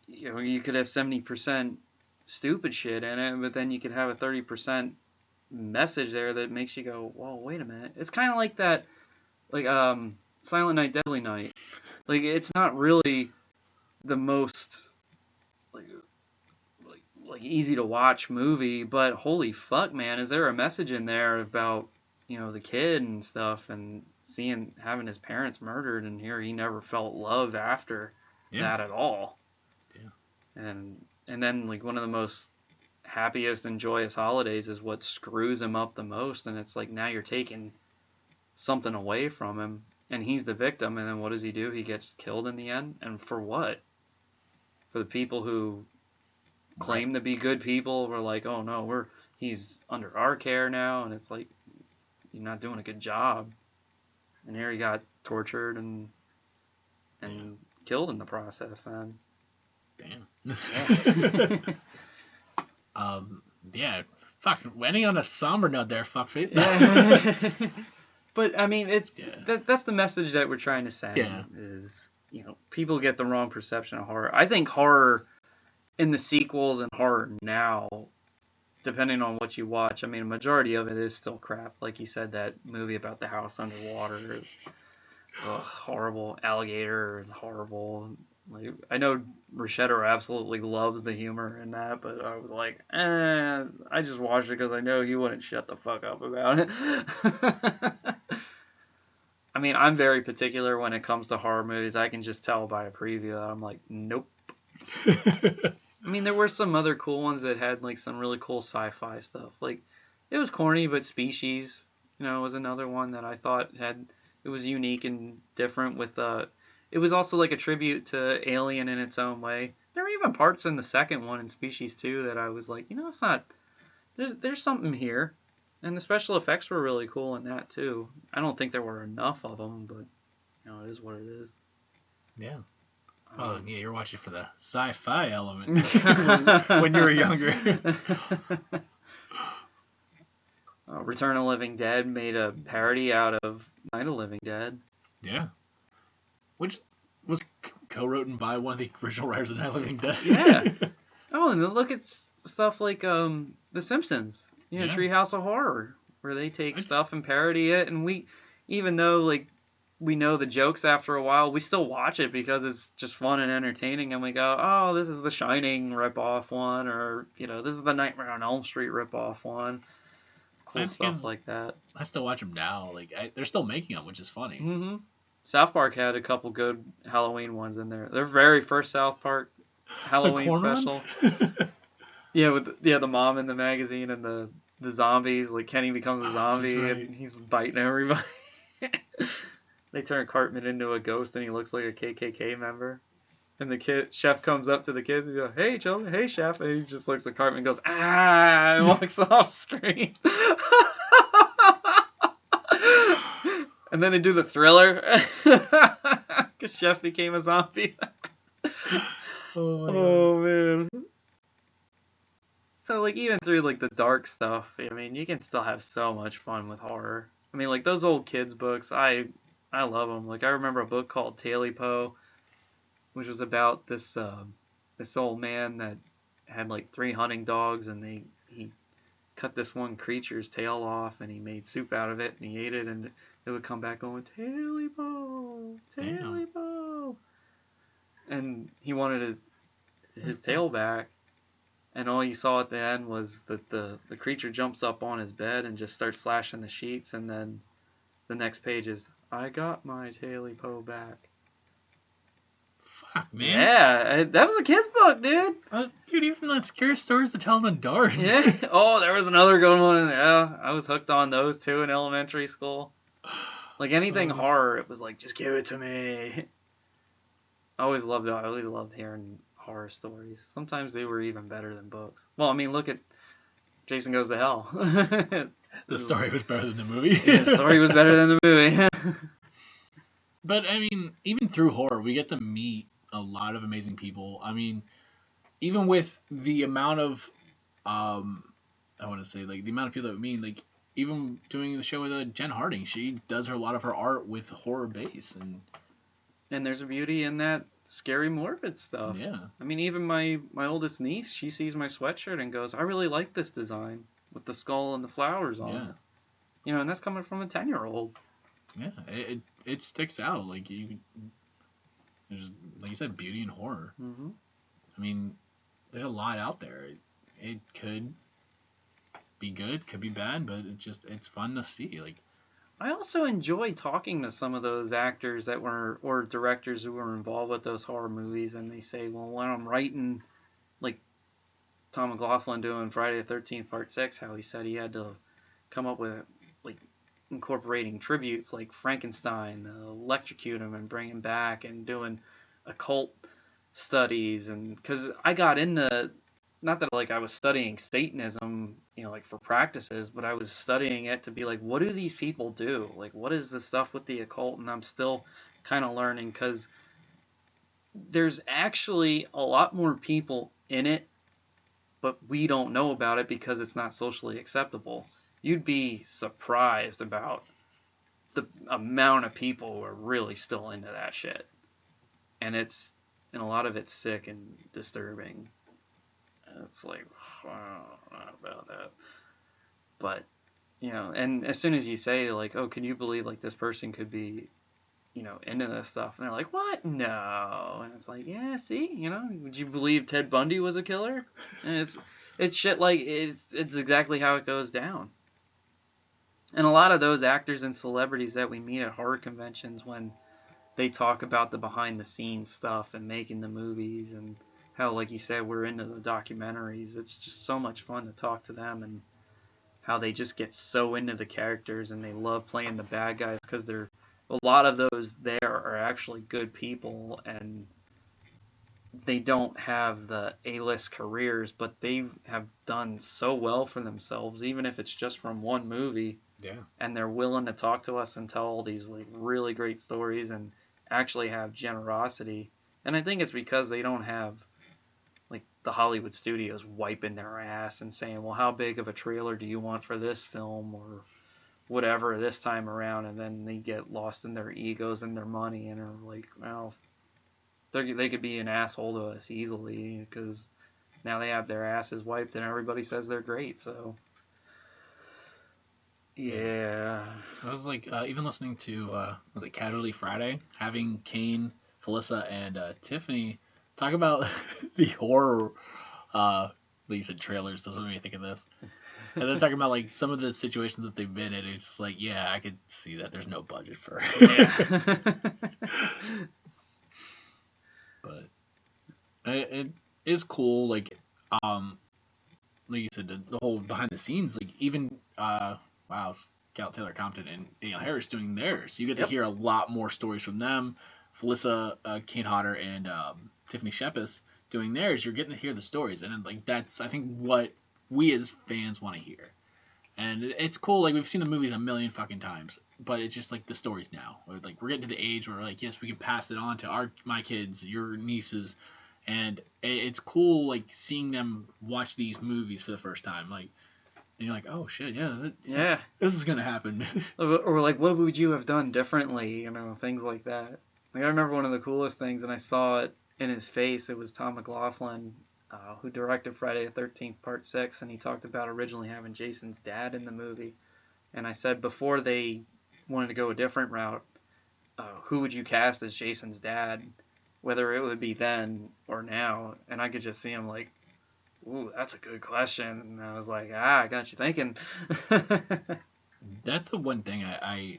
you could have 70% stupid shit in it, but then you could have a 30% message there that makes you go, whoa, wait a minute. It's kind of like that, like, Silent Night, Deadly Night. Like, it's not really the most, like easy to watch movie, but holy fuck, man, is there a message in there about, the kid and stuff, and having his parents murdered, and here he never felt love after that at all. And then, like, one of the most happiest and joyous holidays is what screws him up the most, and it's like, now you're taking something away from him, and he's the victim, and then what does he do? He gets killed in the end, and for what? For the people who claim to be good people, we're like, oh no, he's under our care now, and it's like, you're not doing a good job. And here he got tortured and killed in the process, then. Damn. Yeah. Fuck. Ending on a somber note there. Fuck face. But I mean, that's the message that we're trying to send. Yeah. Is people get the wrong perception of horror. I think horror in the sequels and horror now, depending on what you watch, I mean, a majority of it is still crap. Like you said, that movie about the house underwater is horrible. Alligator is horrible. Like, I know Rashetta absolutely loves the humor in that, but I was like, I just watched it because I know he wouldn't shut the fuck up about it. I mean, I'm very particular when it comes to horror movies. I can just tell by a preview that I'm like, nope. I mean, there were some other cool ones that had like some really cool sci-fi stuff. Like, it was corny, but Species, was another one that I thought it was unique and different with it was also like a tribute to Alien in its own way. There were even parts in the second one in Species 2 that I was like, it's not, there's something here. And the special effects were really cool in that too. I don't think there were enough of them, but it is what it is. Yeah. Oh, yeah, you're watching for the sci-fi element when you were younger. Return of the Living Dead made a parody out of Night of the Living Dead. Yeah. Which was co-written by one of the original writers of Night of the Living Dead. Yeah. Oh, and then look at stuff like The Simpsons. You know, Yeah. Treehouse of Horror, where they take stuff and parody it, and we, even though like we know the jokes after a while, we still watch it because it's just fun and entertaining, and we go, oh, this is the Shining ripoff one, or this is the Nightmare on Elm Street ripoff one. Cool stuff like that. I still watch them now. Like they're still making them, which is funny. Mm-hmm. South Park had a couple good Halloween ones in there. Their very first South Park Halloween special. Yeah, with the mom in the magazine and the zombies. Like Kenny becomes a zombie and he's biting everybody. They turn Cartman into a ghost and he looks like a KKK member. And the chef comes up to the kids and goes, "Hey children, hey chef," and he just looks at Cartman and goes, "Ah," and walks off screen. And then they do the Thriller, because Chef became a zombie. Oh man. So like even through like the dark stuff, I mean, you can still have so much fun with horror. I mean, like those old kids books, I love them. Like I remember a book called Taily Po, which was about this old man that had like 3 hunting dogs, and he cut this one creature's tail off and he made soup out of it and he ate it, and it would come back going, "Taily Po, Taily Po," and he wanted his tail back, and all you saw at the end was that the creature jumps up on his bed and just starts slashing the sheets, and then the next page is, "I got my Taily Po back." Fuck, man. Yeah, that was a kid's book, dude. Dude, even like scary stories to tell in the dark. Yeah. Oh, there was another good one. Yeah, I was hooked on those too in elementary school. Like anything horror, it was like, just give it to me. I always loved hearing horror stories. Sometimes they were even better than books. Well, I mean, look at Jason Goes to Hell. The story was better than the movie. Yeah, the story was better than the movie. But I mean, even through horror, we get to meet a lot of amazing people. I mean, even with the amount of, I want to say, like, the amount of people that we meet, like, even doing the show with Jen Harding, she does a lot of her art with horror base. And there's a beauty in that scary, morbid stuff. Yeah. I mean, even my oldest niece, she sees my sweatshirt and goes, "I really like this design with the skull and the flowers on it." You know, and that's coming from a 10-year-old. Yeah, it sticks out. Like, there's, like you said, beauty in horror. Mm-hmm. I mean, there's a lot out there. It could be good, could be bad, but it's fun to see. Like, I also enjoy talking to some of those actors that were, or directors who were involved with those horror movies, and they say, well, when I'm writing, like Tom McLaughlin doing Friday the 13th Part 6, how he said he had to come up with, like, incorporating tributes like Frankenstein, electrocute him and bring him back, and doing occult studies, and because I got into, not that like I was studying Satanism, like for practices, but I was studying it to be like, what do these people do? Like, what is the stuff with the occult? And I'm still kind of learning, because there's actually a lot more people in it, but we don't know about it because it's not socially acceptable. You'd be surprised about the amount of people who are really still into that shit. And a lot of it's sick and disturbing. It's like, I don't know about that. But, and as soon as you say, like, oh, can you believe, like, this person could be, into this stuff? And they're like, what? No. And it's like, yeah, see, would you believe Ted Bundy was a killer? And it's shit like, it's exactly how it goes down. And a lot of those actors and celebrities that we meet at horror conventions, when they talk about the behind-the-scenes stuff and making the movies, and how, like you said, we're into the documentaries, it's just so much fun to talk to them, and how they just get so into the characters and they love playing the bad guys, because a lot of those there are actually good people, and they don't have the A-list careers, but they have done so well for themselves, even if it's just from one movie. Yeah. And they're willing to talk to us and tell all these like really great stories and actually have generosity. And I think it's because they don't have like the Hollywood studios wiping their ass and saying, well, how big of a trailer do you want for this film or whatever this time around, and then they get lost in their egos and their money and are like, well, they could be an asshole to us easily because now they have their asses wiped and everybody says they're great. So yeah, I was like even listening to was it Casualty Friday, having Kane, Felissa, and Tiffany talk about the horror. Like you said, trailers doesn't make me think of this. And then talking about like some of the situations that they've been in, it's like, yeah, I could see that there's no budget for it. yeah. But it is cool, like you said, the whole behind the scenes, like even wow, Scout Taylor Compton and Daniel Harris doing theirs. You get to hear a lot more stories from them. Felissa, Kane Hodder, and Tiffany Shepis doing theirs. You're getting to hear the stories, and like that's I think what we as fans want to hear. And it's cool. Like we've seen the movies a million fucking times, but it's just like the stories now. Like we're getting to the age where like yes, we can pass it on to my kids, your nieces, and it's cool like seeing them watch these movies for the first time. Like and you're like, oh shit, yeah, this is gonna happen. Or like, what would you have done differently? You know, things like that. Like I remember one of the coolest things, and I saw it in his face. It was Tom McLaughlin, who directed Friday the 13th Part 6, and he talked about originally having Jason's dad in the movie. And I said before they wanted to go a different route, who would you cast as Jason's dad, whether it would be then or now? And I could just see him like, ooh, that's a good question. And I was like, I got you thinking. That's the one thing I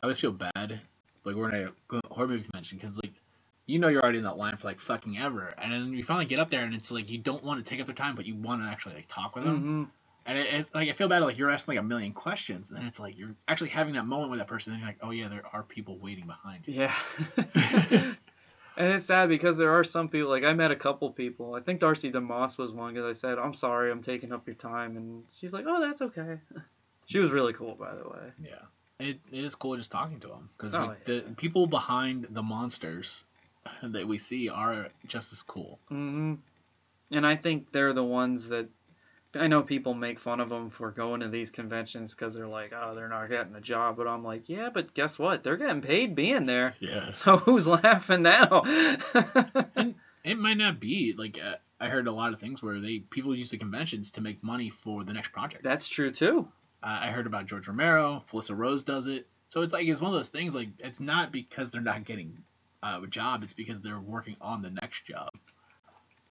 always feel bad, like when I go horror movie convention, because like you're already in that line for like fucking ever, and then you finally get up there and it's like you don't want to take up their time, but you want to actually like talk with them. Mm-hmm. And it's like I feel bad like you're asking like a million questions, and then it's like you're actually having that moment with that person, and you're like, oh yeah, there are people waiting behind you. Yeah. And it's sad because there are some people, like I met a couple people. I think Darcy DeMoss was one because I said, I'm sorry, I'm taking up your time. And she's like, oh, that's okay. She was really cool, by the way. Yeah. It is cool just talking to them. Because the people behind the monsters that we see are just as cool. Mm-hmm. And I think they're the ones that, I know people make fun of them for going to these conventions because they're like, oh, they're not getting a job. But I'm like, yeah, but guess what? They're getting paid being there. Yeah. So who's laughing now? And it might not be. Like, I heard a lot of things where people use the conventions to make money for the next project. That's true, too. I heard about George Romero. Felissa Rose does it. So it's like, it's one of those things, like, it's not because they're not getting a job. It's because they're working on the next job.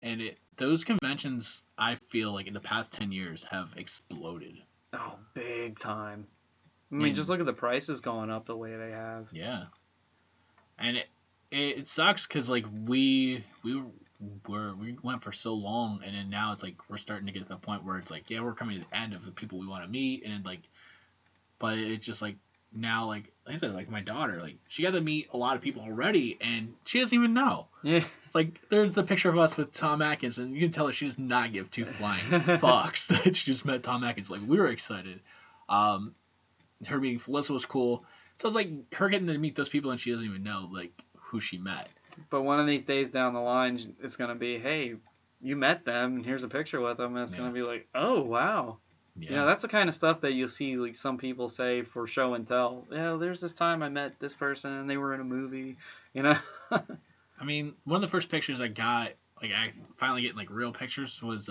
And those conventions, I feel like in the past 10 years, have exploded. Oh, big time. I mean, just look at the prices going up the way they have. Yeah. And it sucks because, like, we went for so long, and then now it's like we're starting to get to the point where it's like, yeah, we're coming to the end of the people we want to meet, and like, but it's just like, now, like I said, like my daughter, like she got to meet a lot of people already, and she doesn't even know. Yeah. Like there's the picture of us with Tom Atkins, and you can tell her she does not give two flying fucks that she just met Tom Atkins. Like we were excited. Her meeting Felissa was cool. So it's like her getting to meet those people, and she doesn't even know like who she met. But one of these days down the line, it's gonna be, hey, you met them, and here's a picture with them, and it's gonna be like, oh wow. Yeah. You know, that's the kind of stuff that you'll see like some people say for show and tell. Yeah, there's this time I met this person and they were in a movie, you know. I mean, one of the first pictures I got, like I finally getting like real pictures, was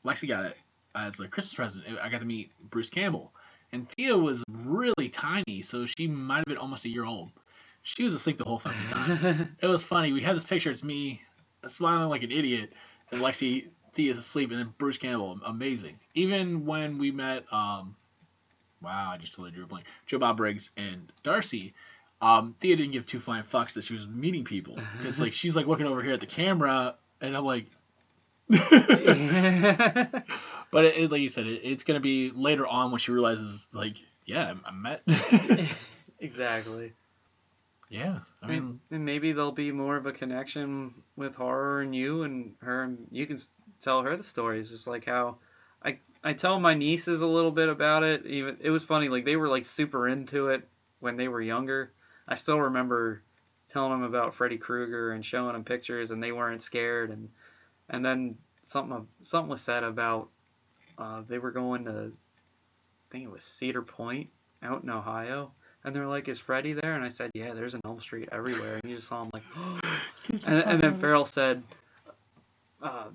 Lexi got it as a Christmas present. I got to meet Bruce Campbell, and Thea was really tiny, so she might have been almost a year old. She was asleep the whole fucking time. It was funny. We had this picture. It's me smiling like an idiot, and Thea's asleep, and then Bruce Campbell, amazing. Even when we met, wow, I just totally drew a blank, Joe Bob Briggs and Darcy, Thea didn't give two flying fucks that she was meeting people. Because, like, she's, like, looking over here at the camera, and I'm like... But, like you said, it's going to be later on when she realizes, like, yeah, I met... Exactly. Yeah, I mean... And maybe there'll be more of a connection with horror and you, and her, and you can tell her the stories, just like how I tell my nieces a little bit about it. Even it was funny, like they were like super into it when they were younger. I still remember telling them about Freddy Krueger and showing them pictures, and they weren't scared. And then something was said about they were going to, I think it was Cedar Point out in Ohio. And they're like, is Freddy there? And I said, yeah, there's an Elm Street everywhere. And you just saw him like, oh. And then Farrell said,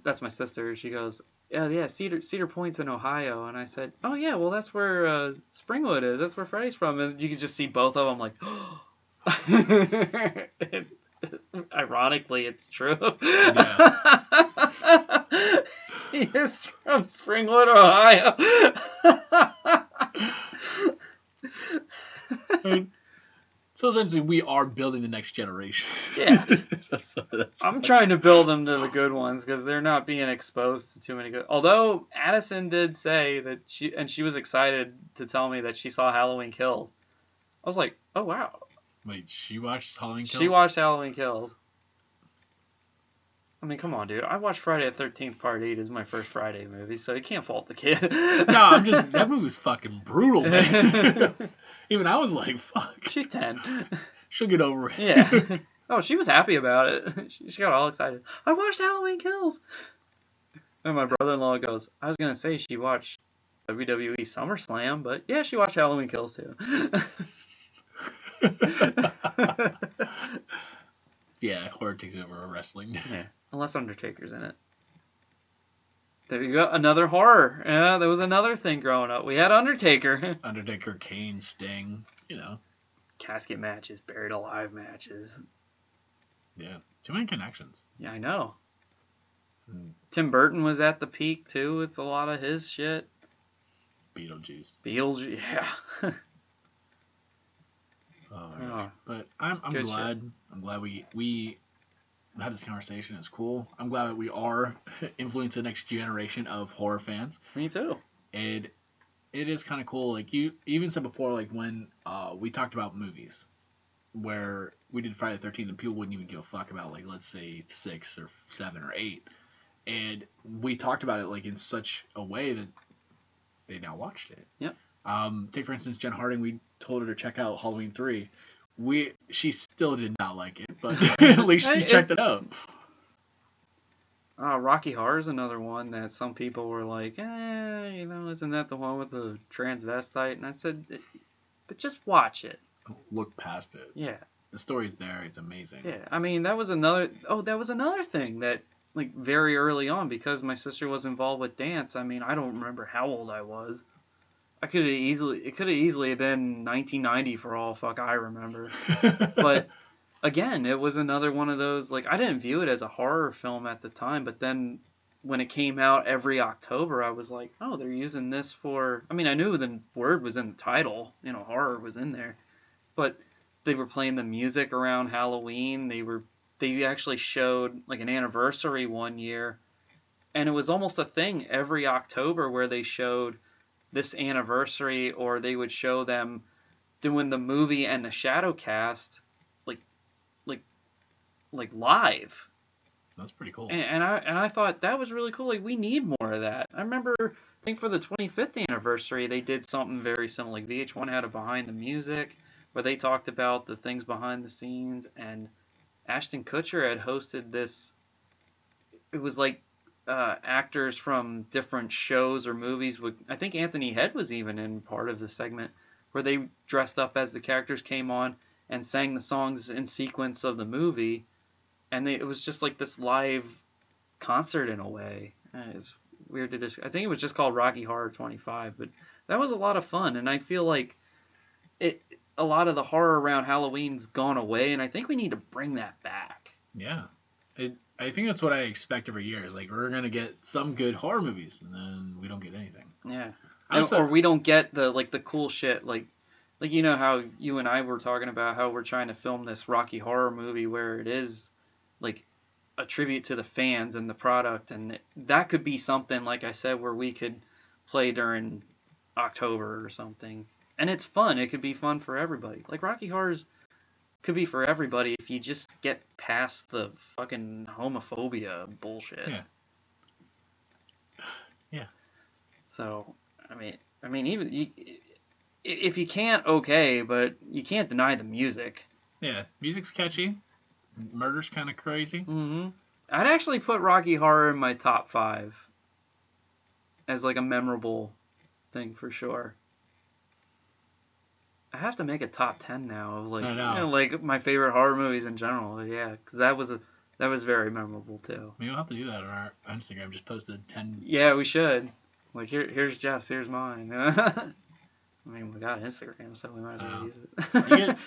that's my sister. She goes, yeah, Cedar Point's in Ohio. And I said, oh yeah, well that's where Springwood is. That's where Freddy's from. And you could just see both of them like, oh. Ironically, it's true. Yeah. He is from Springwood, Ohio. So essentially, we are building the next generation. Yeah. that's I'm trying to build them to the good ones because they're not being exposed to too many good. Although Addison did say that she was excited to tell me that she saw Halloween Kills. I was like, oh wow. Wait, she watched Halloween Kills? She watched Halloween Kills. I mean, come on, dude. I watched Friday the 13th Part 8 as my first Friday movie, so you can't fault the kid. No, that movie was fucking brutal, man. Even I was like, fuck. She's 10. She'll get over it. Yeah. Oh, she was happy about it. She got all excited. I watched Halloween Kills. And my brother-in-law goes, I was going to say she watched WWE SummerSlam, but yeah, she watched Halloween Kills too. Yeah, horror takes over wrestling. Yeah, unless Undertaker's in it. There you go, another horror. Yeah, there was another thing growing up. We had Undertaker. Undertaker, Kane, Sting, Casket matches, buried alive matches. Yeah, too many connections. Yeah, I know. Tim Burton was at the peak too with a lot of his shit. Beetlejuice, yeah. Oh my gosh. But I'm glad. Shit. I'm glad we had this conversation. It's cool. I'm glad that we are influencing the next generation of horror fans. Me too. And it is kind of cool. Like you even said before, like when we talked about movies, where we did Friday the 13th, and people wouldn't even give a fuck about, like, let's say 6 or 7 or 8, and we talked about it like in such a way that they now watched it. Yep. Take for instance Jen Harding. We told her to check out Halloween 3. She still did not like it, but at least she checked it out. Rocky Horror is another one that some people were like, isn't that the one with the transvestite? And I said, but just watch it. Look past it. Yeah. The story's there. It's amazing. Yeah. I mean, that was another thing that, like, very early on, because my sister was involved with dance. I mean, I don't remember how old I was. It could have easily been 1990 for all fuck I remember. But again, it was another one of those, like, I didn't view it as a horror film at the time, but then when it came out every October, I was like, oh, they're using this for, I mean, I knew the word was in the title, horror was in there, but they were playing the music around Halloween. They actually showed like an anniversary one year, and it was almost a thing every October where they showed this anniversary, or they would show them doing the movie and the shadow cast like live. That's pretty cool. And I thought that was really cool. Like, we need more of that. I remember, I think for the 25th anniversary, they did something very similar. Like, VH1 had a Behind the Music where they talked about the things behind the scenes, and Ashton Kutcher had hosted this. It was like actors from different shows or movies. I think Anthony Head was even in part of the segment where they dressed up as the characters came on and sang the songs in sequence of the movie. And it was just like this live concert in a way. It's weird to I think it was just called Rocky Horror 25, but that was a lot of fun. And I feel like a lot of the horror around Halloween's gone away, and I think we need to bring that back. Yeah. I think that's what I expect every year. Is like, we're going to get some good horror movies, and then we don't get anything. Yeah. Or we don't get the cool shit, like how you and I were talking about how we're trying to film this Rocky Horror movie where it is like a tribute to the fans and the product, and that could be something, like I said, where we could play during October or something. And it's fun. It could be fun for everybody. Like, Rocky Horrors could be for everybody if you just get past the fucking homophobia bullshit. Yeah. Yeah. So, I mean, even if you can't, okay, but you can't deny the music. Yeah, music's catchy. murder's kind of crazy. Mm-hmm. I'd actually put Rocky Horror in my top 5 as like a memorable thing for sure. I have to make a top 10 now of like, I know. like my favorite horror movies in general. Yeah, because that was very memorable too. Maybe we'll have to do that on our Instagram. Just post the 10. Yeah, we should. Like here's Jeff's, here's mine. I mean, we got Instagram, so we might as well use it.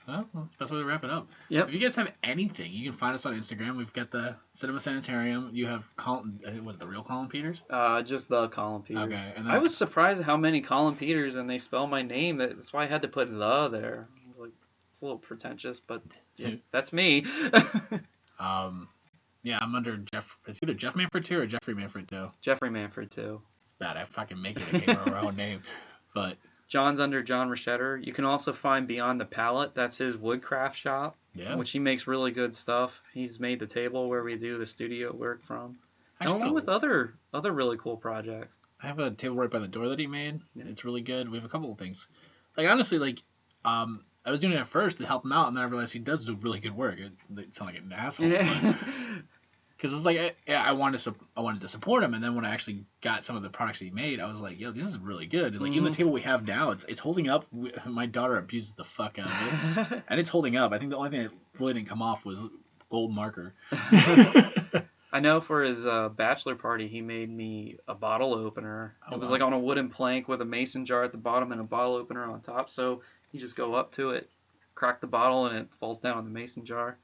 Well, that's why we wrap it up. Yep. If you guys have anything, you can find us on Instagram. We've got the Cinema Sanitarium. You have Collin. Was it the real Collin Peters? Just the Collin Peters. Okay. And then, I was surprised at how many Collin Peters, and they spell my name. That's why I had to put the there. I was like, it's a little pretentious, but yeah, that's me. Yeah, I'm under Jeff. It's either Jeff Manfred 2 or Jeffrey Manfred 2. Jeffrey Manfred 2. It's bad. I fucking make it a game of our own name, but. John's under John Rochetter. You can also find Beyond the Palette. That's his woodcraft shop, which he makes really good stuff. He's made the table where we do the studio work from. Actually, along with other really cool projects. I have a table right by the door that he made. Yeah. It's really good. We have a couple of things. Like, honestly, like, I was doing it at first to help him out, and then I realized he does do really good work. It sounds like an asshole. Yeah. Because it's like, I wanted to support him, and then when I actually got some of the products he made, I was like, yo, this is really good. And like, even the table we have now, it's holding up. My daughter abuses the fuck out of it, and it's holding up. I think the only thing that really didn't come off was gold marker. I know for his bachelor party, he made me a bottle opener. It was like on a wooden plank with a mason jar at the bottom and a bottle opener on top. So you just go up to it, crack the bottle, and it falls down in the mason jar.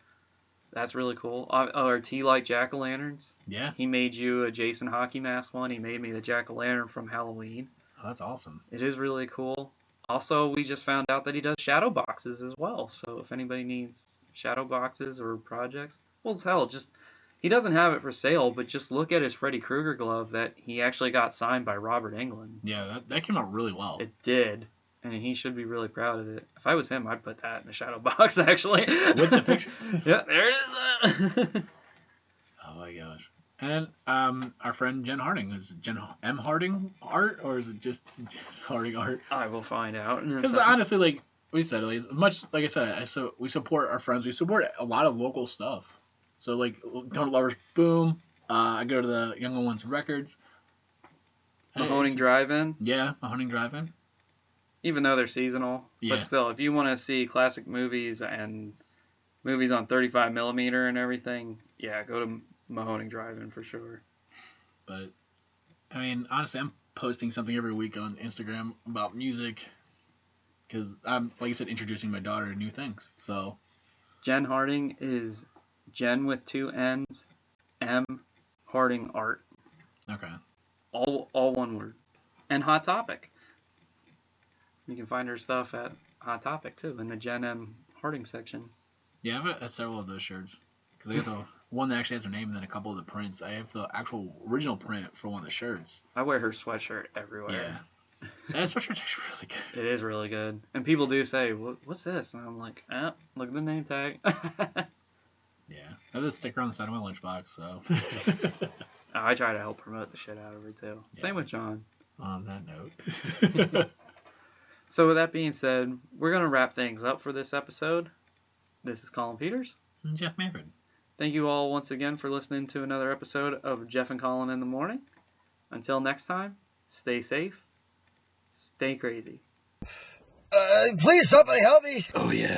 That's really cool. Our tea light jack-o'-lanterns. Yeah. He made you a Jason hockey mask one. He made me the jack-o'-lantern from Halloween. Oh, that's awesome. It is really cool. Also, we just found out that he does shadow boxes as well. So if anybody needs shadow boxes or projects, well, hell, he doesn't have it for sale, but just look at his Freddy Krueger glove that he actually got signed by Robert Englund. Yeah, that came out really well. It did. And he should be really proud of it. If I was him, I'd put that in the shadow box, actually. With the picture? Yeah, there it is. Oh, my gosh. And our friend Jen Harding. Is it Jen M. Harding art, or is it just Jen Harding art? I will find out. Because honestly, like we said, like I said, we support our friends. We support a lot of local stuff. So, like, Donut Lovers, boom. I go to the Younger Ones Records. Mahoning Drive-In. Yeah, Mahoning Drive-In. Even though they're seasonal. Yeah. But still, if you want to see classic movies and movies on 35 millimeter and everything, yeah, go to Mahoning Drive-In for sure. But, I mean, honestly, I'm posting something every week on Instagram about music. Because I'm, like I said, introducing my daughter to new things. So, Jen Harding is Jen with 2 N's, M, Harding Art. Okay. All one word. And Hot Topic. You can find her stuff at Hot Topic, too, in the Jen M. Harding section. Yeah, I have several of those shirts. Because I got the one that actually has her name and then a couple of the prints. I have the actual original print for one of the shirts. I wear her sweatshirt everywhere. Yeah. That sweatshirt's actually really good. It is really good. And people do say, what's this? And I'm like, look at the name tag. Yeah. I have a sticker on the side of my lunchbox, so. I try to help promote the shit out of her, too. Yeah. Same with John. On that note. So with that being said, we're going to wrap things up for this episode. This is Collin Peters. And Jeff Manfred. Thank you all once again for listening to another episode of Jeff and Collin in the Morning. Until next time, stay safe, stay crazy. Please, somebody help me. Oh, yeah.